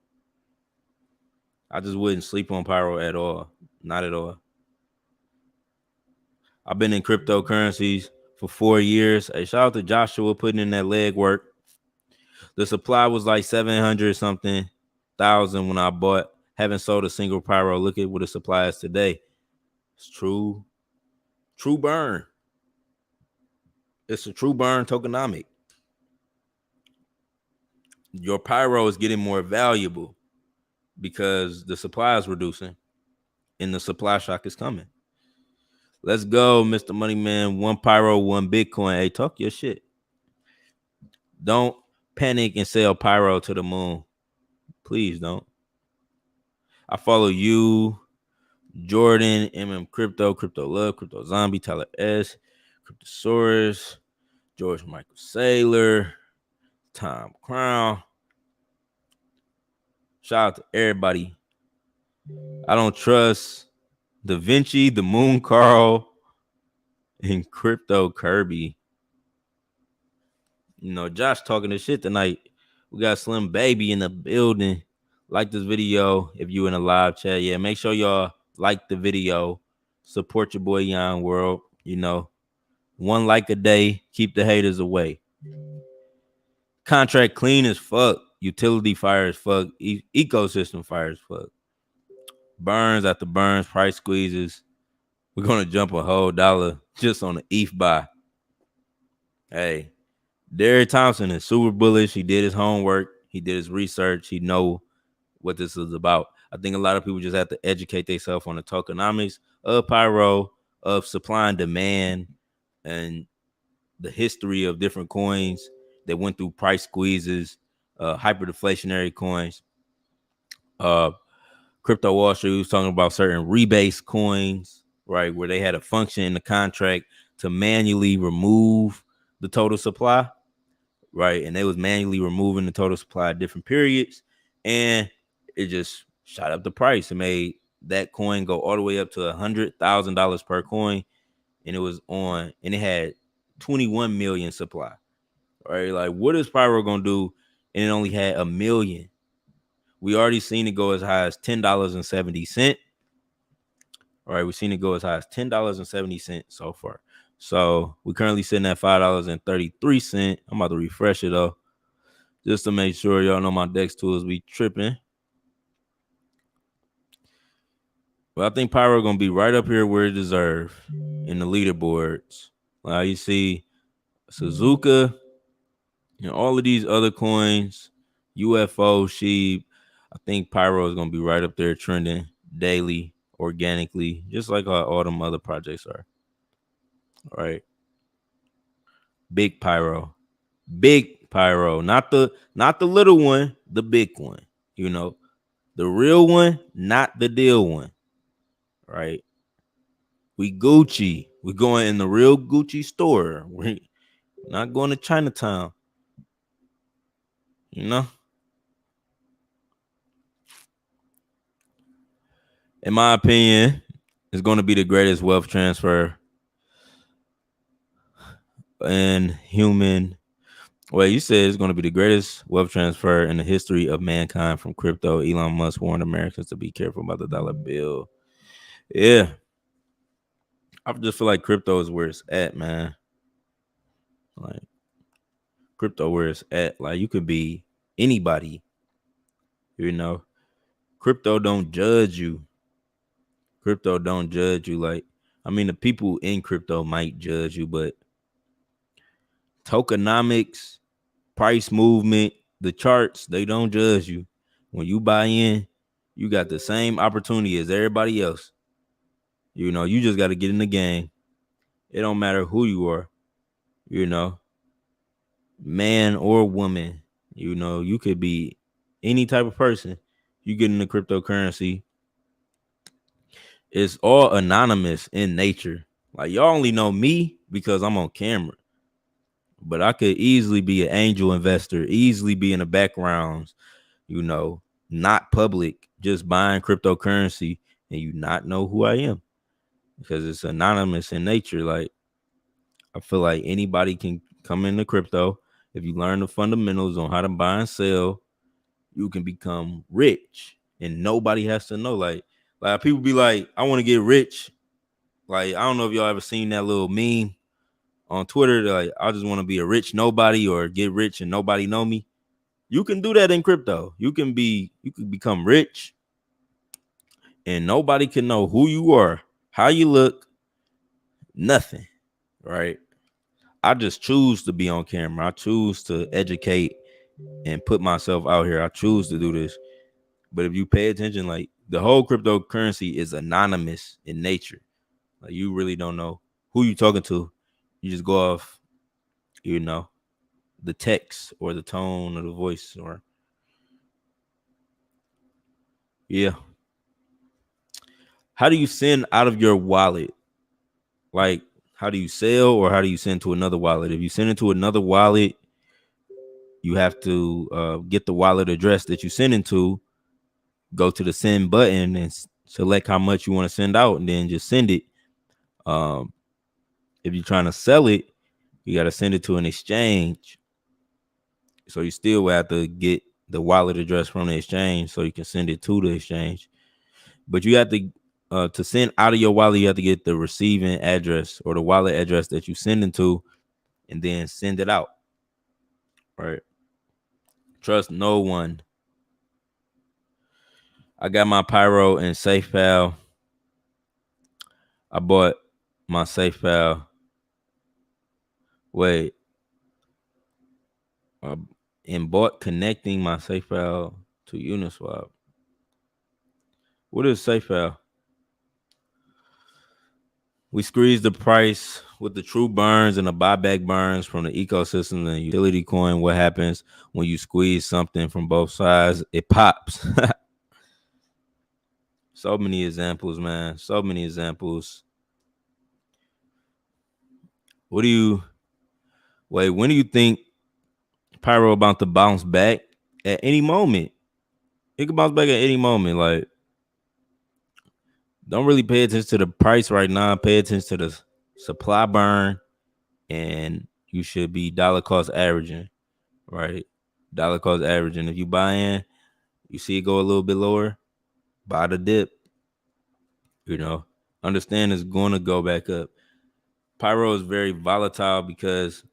I just wouldn't sleep on Pyro at all. Not at all. I've been in cryptocurrencies for 4 years. Hey, shout out to Joshua putting in that leg work. The supply was like 700 something thousand when I bought. Haven't sold a single Pyro. Look at what the supply is today. It's true burn. It's a true burn tokenomic. Your Pyro is getting more valuable because the supply is reducing and the supply shock is coming. Let's go, Mr. Moneyman. 1 Pyro, 1 Bitcoin. Hey, talk your shit. Don't panic and sell Pyro to the moon. Please don't. I follow you, Jordan, Crypto Love, Crypto Zombie, Tyler S, Cryptosaurus, George Michael Saylor, Tom Crown. Shout out to everybody. I don't trust Da Vinci, the Moon Carl, and Crypto Kirby. Josh talking this shit tonight. We got Slim Baby in the building. Like this video if you in a live chat. Yeah, make sure y'all like the video. Support your boy yonworld. 1 like a day. Keep the haters away. Contract clean as fuck. Utility fire as fuck. Ecosystem fire as fuck. Burns after burns. Price squeezes. We're going to jump a whole dollar just on the ETH buy. Hey, Derek Thompson is super bullish. He did his homework. He did his research. He know what this is about. I think a lot of people just have to educate themselves on the tokenomics of Pyro, of supply and demand, and the history of different coins that went through price squeezes, hyper-deflationary coins. Crypto Wall Street was talking about certain rebase coins, right, where they had a function in the contract to manually remove the total supply, right, and they was manually removing the total supply at different periods, and it just shot up the price. It made that coin go all the way up to $100,000 per coin, and it had 21 million supply, right? Like, what is Pyro gonna do? And it only had 1 million. We already seen it go as high as $10.70. All right, we've seen it go as high as $10.70 so far. So we're currently sitting at $5.33. I'm about to refresh it though, just to make sure y'all know my DEX tools be tripping. But I think Pyro gonna be right up here where it deserves in the leaderboards. Like you see Suzuka and all of these other coins, UFO, Sheep. I think Pyro is gonna be right up there trending daily, organically, just like all them other projects are. All right. Big Pyro. Big Pyro. Not the little one, the big one. You know, the real one, not the deal one. Right. We Gucci. We going in the real Gucci store. We're not going to Chinatown. You know? In my opinion, it's going to be the greatest wealth transfer in human. Well, you said it's going to be the greatest wealth transfer in the history of mankind from crypto. Elon Musk warned Americans to be careful about the dollar bill. Yeah. I just feel like crypto is where it's at, man. Like crypto where it's at. Like you could be anybody, you know. Crypto don't judge you. Crypto don't judge you. Like, I mean, the people in crypto might judge you, but tokenomics, price movement, the charts, they don't judge you. When you buy in, you got the same opportunity as everybody else. You know, you just got to get in the game. It don't matter who you are, you know, man or woman. You know, you could be any type of person. You get into cryptocurrency. It's all anonymous in nature. Like y'all only know me because I'm on camera. But I could easily be an angel investor, easily be in the backgrounds, you know, not public, just buying cryptocurrency and you not know who I am because it's anonymous in nature. Like I feel like anybody can come into crypto. If you learn the fundamentals on how to buy and sell, you can become rich and nobody has to know. Like people be like, I want to get rich. Like, I don't know if y'all ever seen that little meme on Twitter. Like, I just want to be a rich nobody or get rich and nobody know me. You can do that in crypto. You can become rich and nobody can know who you are, how you look, nothing. Right. I just choose to be on camera. I choose to educate and put myself out here. I choose to do this. But if you pay attention, like the whole cryptocurrency is anonymous in nature. Like you really don't know who you're talking to. You just go off, you know, the text or the tone or the voice or yeah. How do you send out of your wallet? Like, how do you sell or how do you send to another wallet? If you send it to another wallet, you have to get the wallet address that you send it to, go to the send button and select how much you want to send out and then just send it. If you're trying to sell it, you got to send it to an exchange. So you still have to get the wallet address from the exchange so you can send it to the exchange. But you have to send out of your wallet, you have to get the receiving address or the wallet address that you send it to and then send it out. Right. Trust no one. I got my Pyro and SafePal. I bought my SafePal. Wait. And bought connecting my SafePal to Uniswap. What is SafePal? We squeeze the price with the true burns and the buyback burns from the ecosystem and utility coin. What happens when you squeeze something from both sides? It pops. So many examples, man. So many examples. When do you think Pyro about to bounce back? At any moment. It can bounce back at any moment. Like, don't really pay attention to the price right now. Pay attention to the supply burn, and you should be dollar cost averaging, right? Dollar cost averaging. If you buy in You see it go a little bit lower, buy the dip. Understand it's going to go back up. Pyro is very volatile because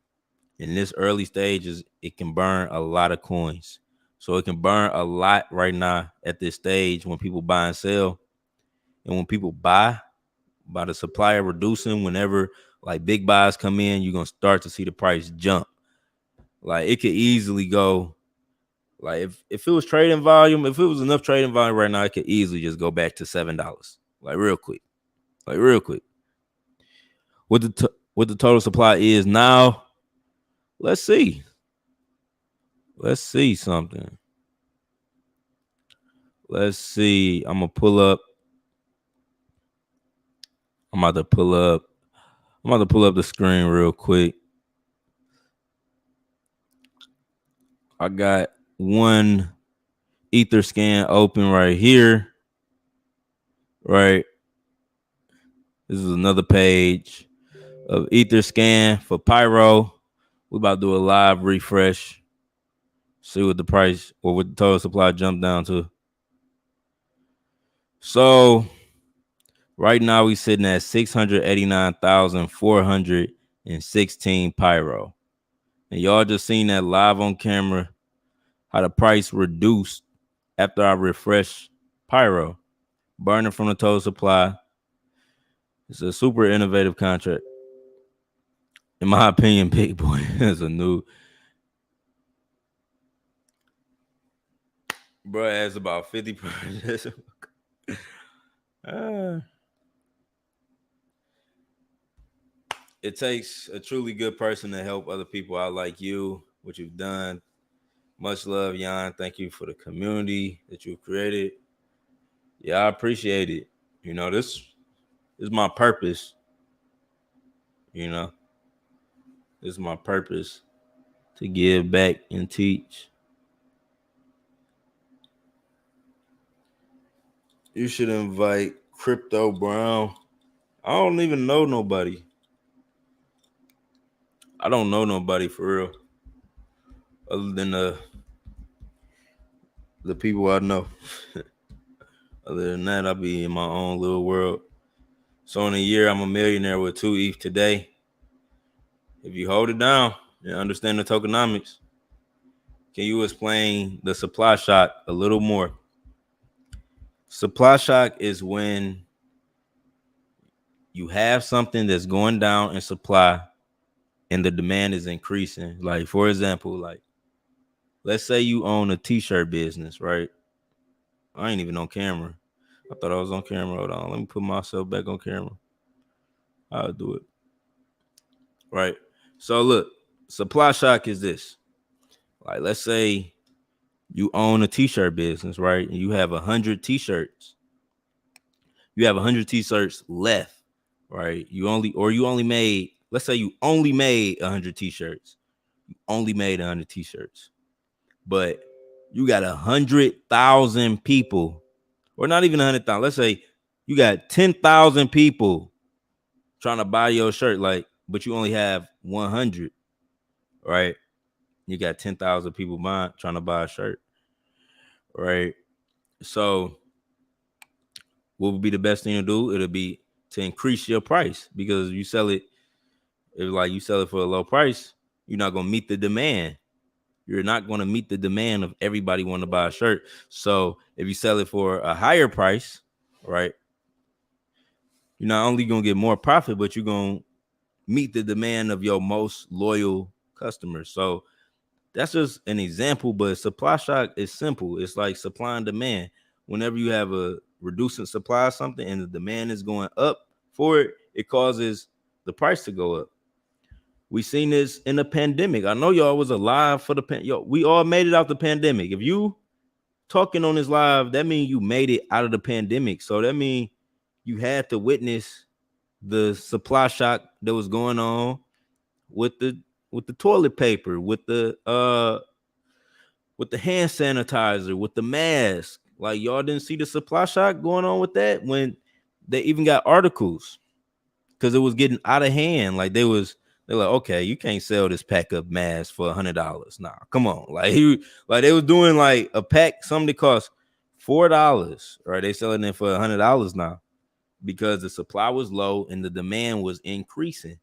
in this early stages, it can burn a lot of coins. So it can burn a lot right now at this stage when people buy and sell. And when people buy the supplier reducing, whenever like big buys come in, you're going to start to see the price jump. Like it could easily go, like if it was trading volume, if it was enough trading volume right now, it could easily just go back to $7. Like real quick. What the total supply is now, let's see. Let's see something. Let's see. I'm about to pull up the screen real quick. I got one Ether scan open right here. Right. This is another page of Ether scan for Pyro. We about to do a live refresh. See what the price or what the total supply jumped down to. So right now we sitting at 689,416 Pyro. And y'all just seen that live on camera, how the price reduced after I refresh Pyro, burning from the total supply. It's a super innovative contract. In my opinion, Big Boy is a new. Bro, it has about 50%. It takes a truly good person to help other people out like you, what you've done. Much love, Jan. Thank you for the community that you've created. Yeah, I appreciate it. This is my purpose. This is my purpose, to give back and teach. You should invite Crypto Brown. I don't even know nobody. I don't know nobody for real, other than the people I know. Other than that, I'll be in my own little world. So in a year, I'm a millionaire with 2 ETH today. If you hold it down and understand the tokenomics, can you explain the supply shock a little more? Supply shock is when you have something that's going down in supply and the demand is increasing. Like, for example, like, let's say you own a t-shirt business, right? I ain't even on camera. I thought I was on camera. Hold on. Let me put myself back on camera. I'll do it. Right. So look, supply shock is this. Like, let's say you own a t-shirt business, right? And you have 100 t-shirts. You have 100 t-shirts left, right? You only made, let's say you only made 100 t-shirts. You only made 100 t-shirts. But you got 100,000 people, or not even 100,000. Let's say you got 10,000 people trying to buy your shirt, like, but you only have 100, right? You got 10,000 people trying to buy a shirt, right? So what would be the best thing to do? It'll be to increase your price, because you sell it, if you sell it for a low price, you're not going to meet the demand. You're not going to meet the demand of everybody wanting to buy a shirt. So if you sell it for a higher price, right, you're not only going to get more profit, but you're going to meet the demand of your most loyal customers. So that's just an example, but supply shock is simple. It's like supply and demand. Whenever you have a reducing supply of something and the demand is going up for it, it causes the price to go up. We seen this in the pandemic. I know y'all was alive for we all made it out the pandemic. If you talking on this live, that means you made it out of the pandemic. So that means you had to witness the supply shock that was going on with the toilet paper, with the hand sanitizer, with the mask. Like, y'all didn't see the supply shock going on with that when they even got articles, because it was getting out of hand. Like, They're like, okay, you can't sell this pack of masks for $100. Nah, come on. Like they was doing like a pack, something that cost $4, right? They selling it for $100 now because the supply was low and the demand was increasing.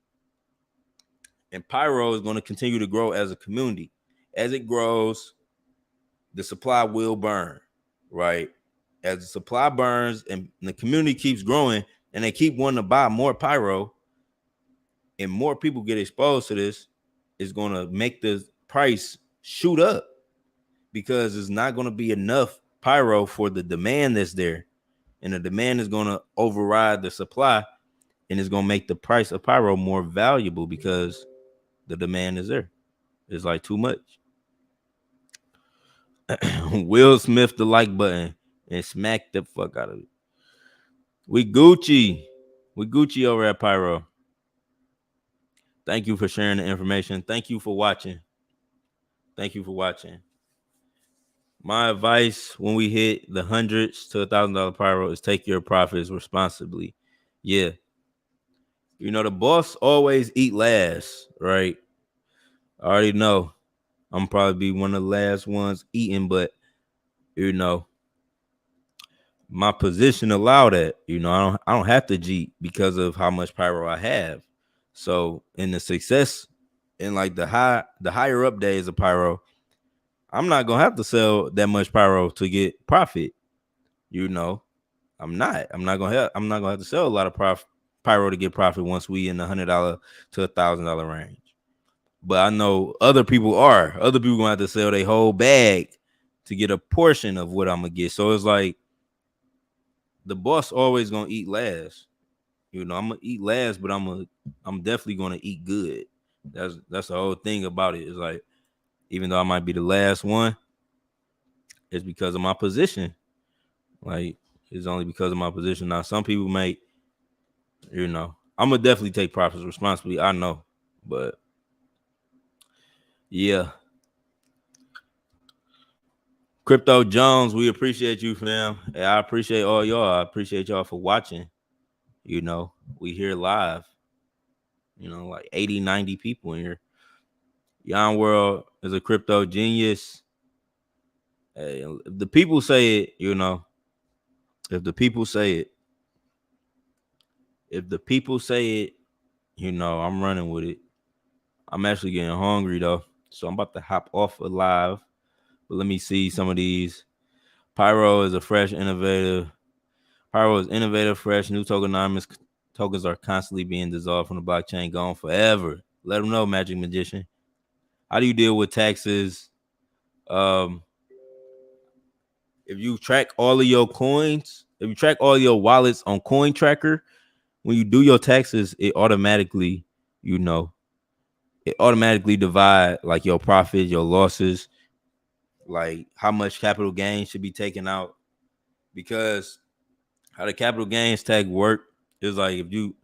And Pyro is going to continue to grow as a community. As it grows, the supply will burn, right? As the supply burns and the community keeps growing and they keep wanting to buy more Pyro and more people get exposed to this, it's going to make the price shoot up because it's not going to be enough Pyro for the demand that's there. And the demand is going to override the supply and it's going to make the price of Pyro more valuable because the demand is there. It's like too much. Will Smith the like button and smack the fuck out of it. We Gucci. We Gucci over at Pyro. Thank you for sharing the information. Thank you for watching. Thank you for watching. My advice when we hit the hundreds to $1,000 Pyro is take your profits responsibly. Yeah. You know, the boss always eat last, right? I already know. I'm probably be one of the last ones eating, but you know, my position allow that. You know, I don't have to cheat because of how much Pyro I have. So in the success in like the higher up days of Pyro, I'm not gonna have to sell that much Pyro to get profit. You know, I'm not gonna have to sell a lot of Pyro to get profit once we in the $100 to $1,000 range. But I know other people are. Other people gonna have to sell their whole bag to get a portion of what I'm gonna get. So it's like the boss always gonna eat last. You know, I'm gonna eat last, but I'm definitely gonna eat good. That's the whole thing about it. It's like even though I might be the last one, it's because of my position. Like it's only because of my position. Now some people may, you know, I'm gonna definitely take profits responsibly. I know, but yeah. Crypto Jones, we appreciate you, fam. I appreciate all y'all. I appreciate y'all for watching. You know, we here live. You know, like 80, 90 people in here. Yonworld is a crypto genius. Hey, if the people say it, you know, if the people say it, you know, I'm running with it. I'm actually getting hungry though. So I'm about to hop off of live. But let me see some of these. Pyro is a fresh, innovative. Pyro is innovative, fresh, new tokenomics. Tokens are constantly being dissolved from the blockchain, gone forever. Let them know, Magic Magician. How do you deal with taxes? If you track all of your coins, if you track all your wallets on Coin Tracker, when you do your taxes, it automatically, you know, it automatically divide like your profits, your losses, like how much capital gains should be taken out. Because how the capital gains tag work is like if you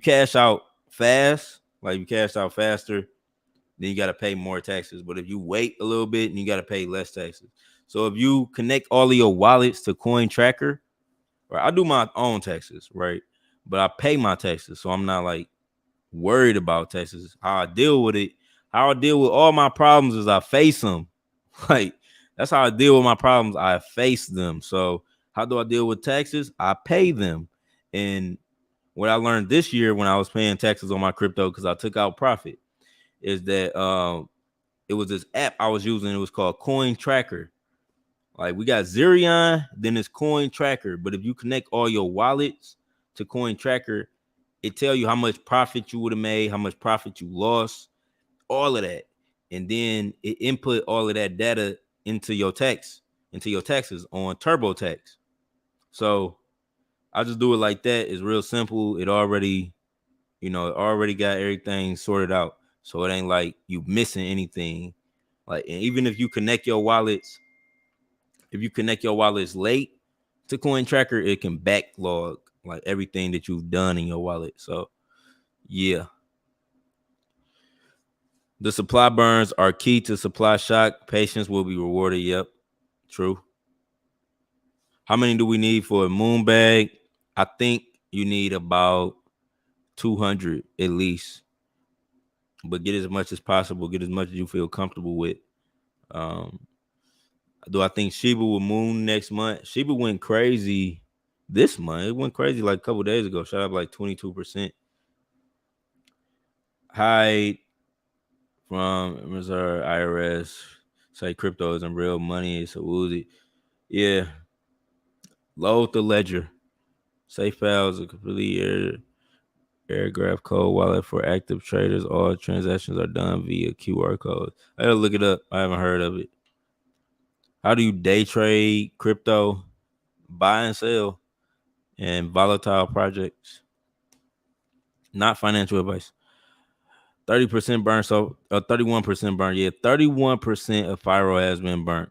cash out fast, like you cash out faster, then you got to pay more taxes. But if you wait a little bit, then you got to pay less taxes. So if you connect all of your wallets to Coin Tracker, right, I do my own taxes, right? But I pay my taxes, so I'm not like worried about taxes. How I deal with it, how I deal with all my problems is I face them. Like that's how I deal with my problems. I face them. So how do I deal with taxes? I pay them. And what I learned this year when I was paying taxes on my crypto because I took out profit is that it was this app I was using. It was called Coin Tracker. Like we got Zerion, then it's Coin Tracker. But if you connect all your wallets to Coin Tracker, it tell you how much profit you would have made, how much profit you lost, all of that. And then it input all of that data into your taxes on TurboTax. So I just do it like that. It's real simple. It already got everything sorted out. So it ain't like you missing anything. Like, and even if you connect your wallets, late to Coin Tracker, it can backlog like everything that you've done in your wallet. So yeah. The supply burns are key to supply shock. Patience will be rewarded. Yep. True. How many do we need for a moon bag? I think you need about 200 at least, but get as much as possible. Get as much as you feel comfortable with. Do I think Shiba will moon next month? Shiba went crazy this month. It went crazy like a couple days ago. Shot up like 22%. Hide from Missouri IRS. Say crypto isn't real money. It's a woozy. Yeah. Load the ledger. Safe files are completely airgraph code wallet for active traders. All transactions are done via QR code. I gotta look it up. I haven't heard of it. How do you day trade crypto? Buy and sell and volatile projects. Not financial advice. 30% burn, so 31% burn. Yeah, 31% of Pyro has been burnt.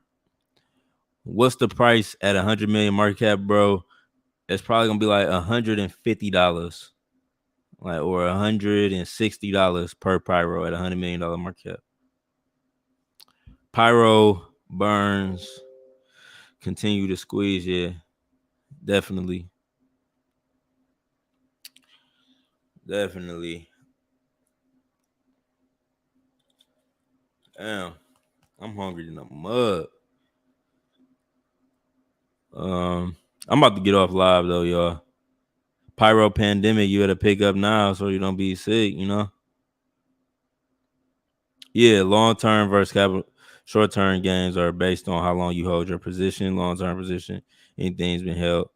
What's the price at 100 million market cap, bro? It's probably gonna be like $150, like, or $160 per Pyro at $100 million market cap. Pyro burns. Continue to squeeze. Yeah, definitely. Damn, I'm hungry in the mud. I'm about to get off live though, y'all. Pyro pandemic, you gotta pick up now so you don't be sick, you know? Yeah, long-term versus capital. Short-term gains are based on how long you hold your position. Long-term position, anything's been held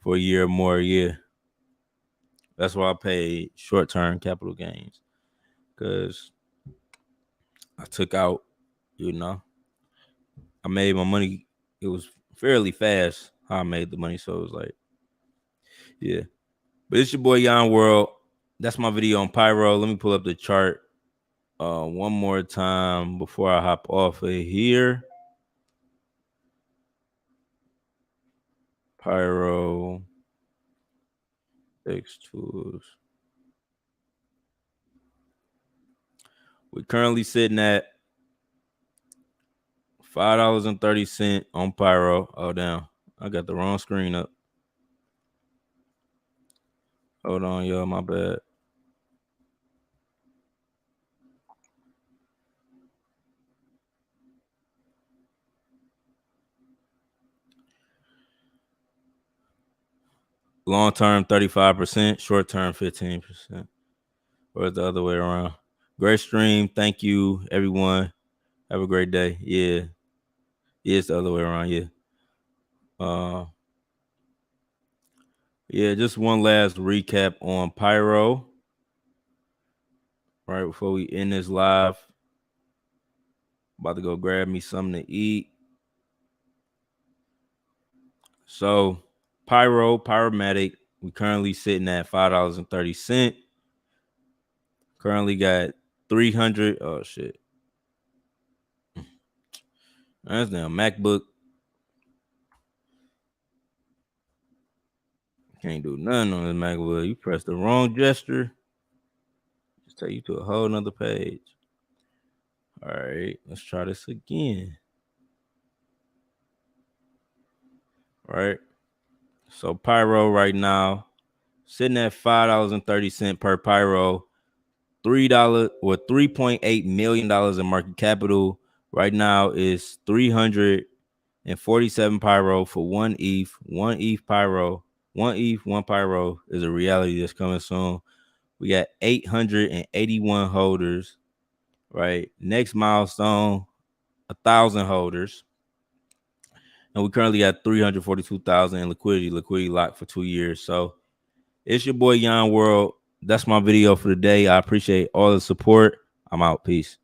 for a year or more. Yeah, that's why I pay short-term capital gains, because I took out, I made my money. It was fairly fast how I made the money, so it was like, yeah. But it's your boy yonworld. That's my video on Pyro. Let me pull up the chart one more time before I hop off of here. Pyro X tools. We're currently sitting at $5.30 on Pyro. Oh damn, I got the wrong screen up. Hold on, y'all, my bad. Long term 35%, short term 15%. Or the other way around. Great stream. Thank you, everyone. Have a great day. Yeah. Yeah, it's the other way around. Yeah. Yeah, just one last recap on Pyro. Right before we end this live. About to go grab me something to eat. So Pyromatic, we currently sitting at $5.30. Currently got 300. Oh shit. That's damn MacBook. Can't do nothing on this MacBook. You press the wrong gesture, just take you to a whole nother page. All right, let's try this again. All right. So Pyro right now sitting at $5.30 per Pyro, $3 or $3.8 million in market capital. Right now is 347 Pyro for one ETH. One ETH Pyro, one ETH, one Pyro is a reality that's coming soon. We got 881 holders. Right. Next milestone, 1,000 holders. And we currently got 342,000 in liquidity locked for 2 years. So it's your boy yonworld. That's my video for today. I appreciate all the support. I'm out. Peace.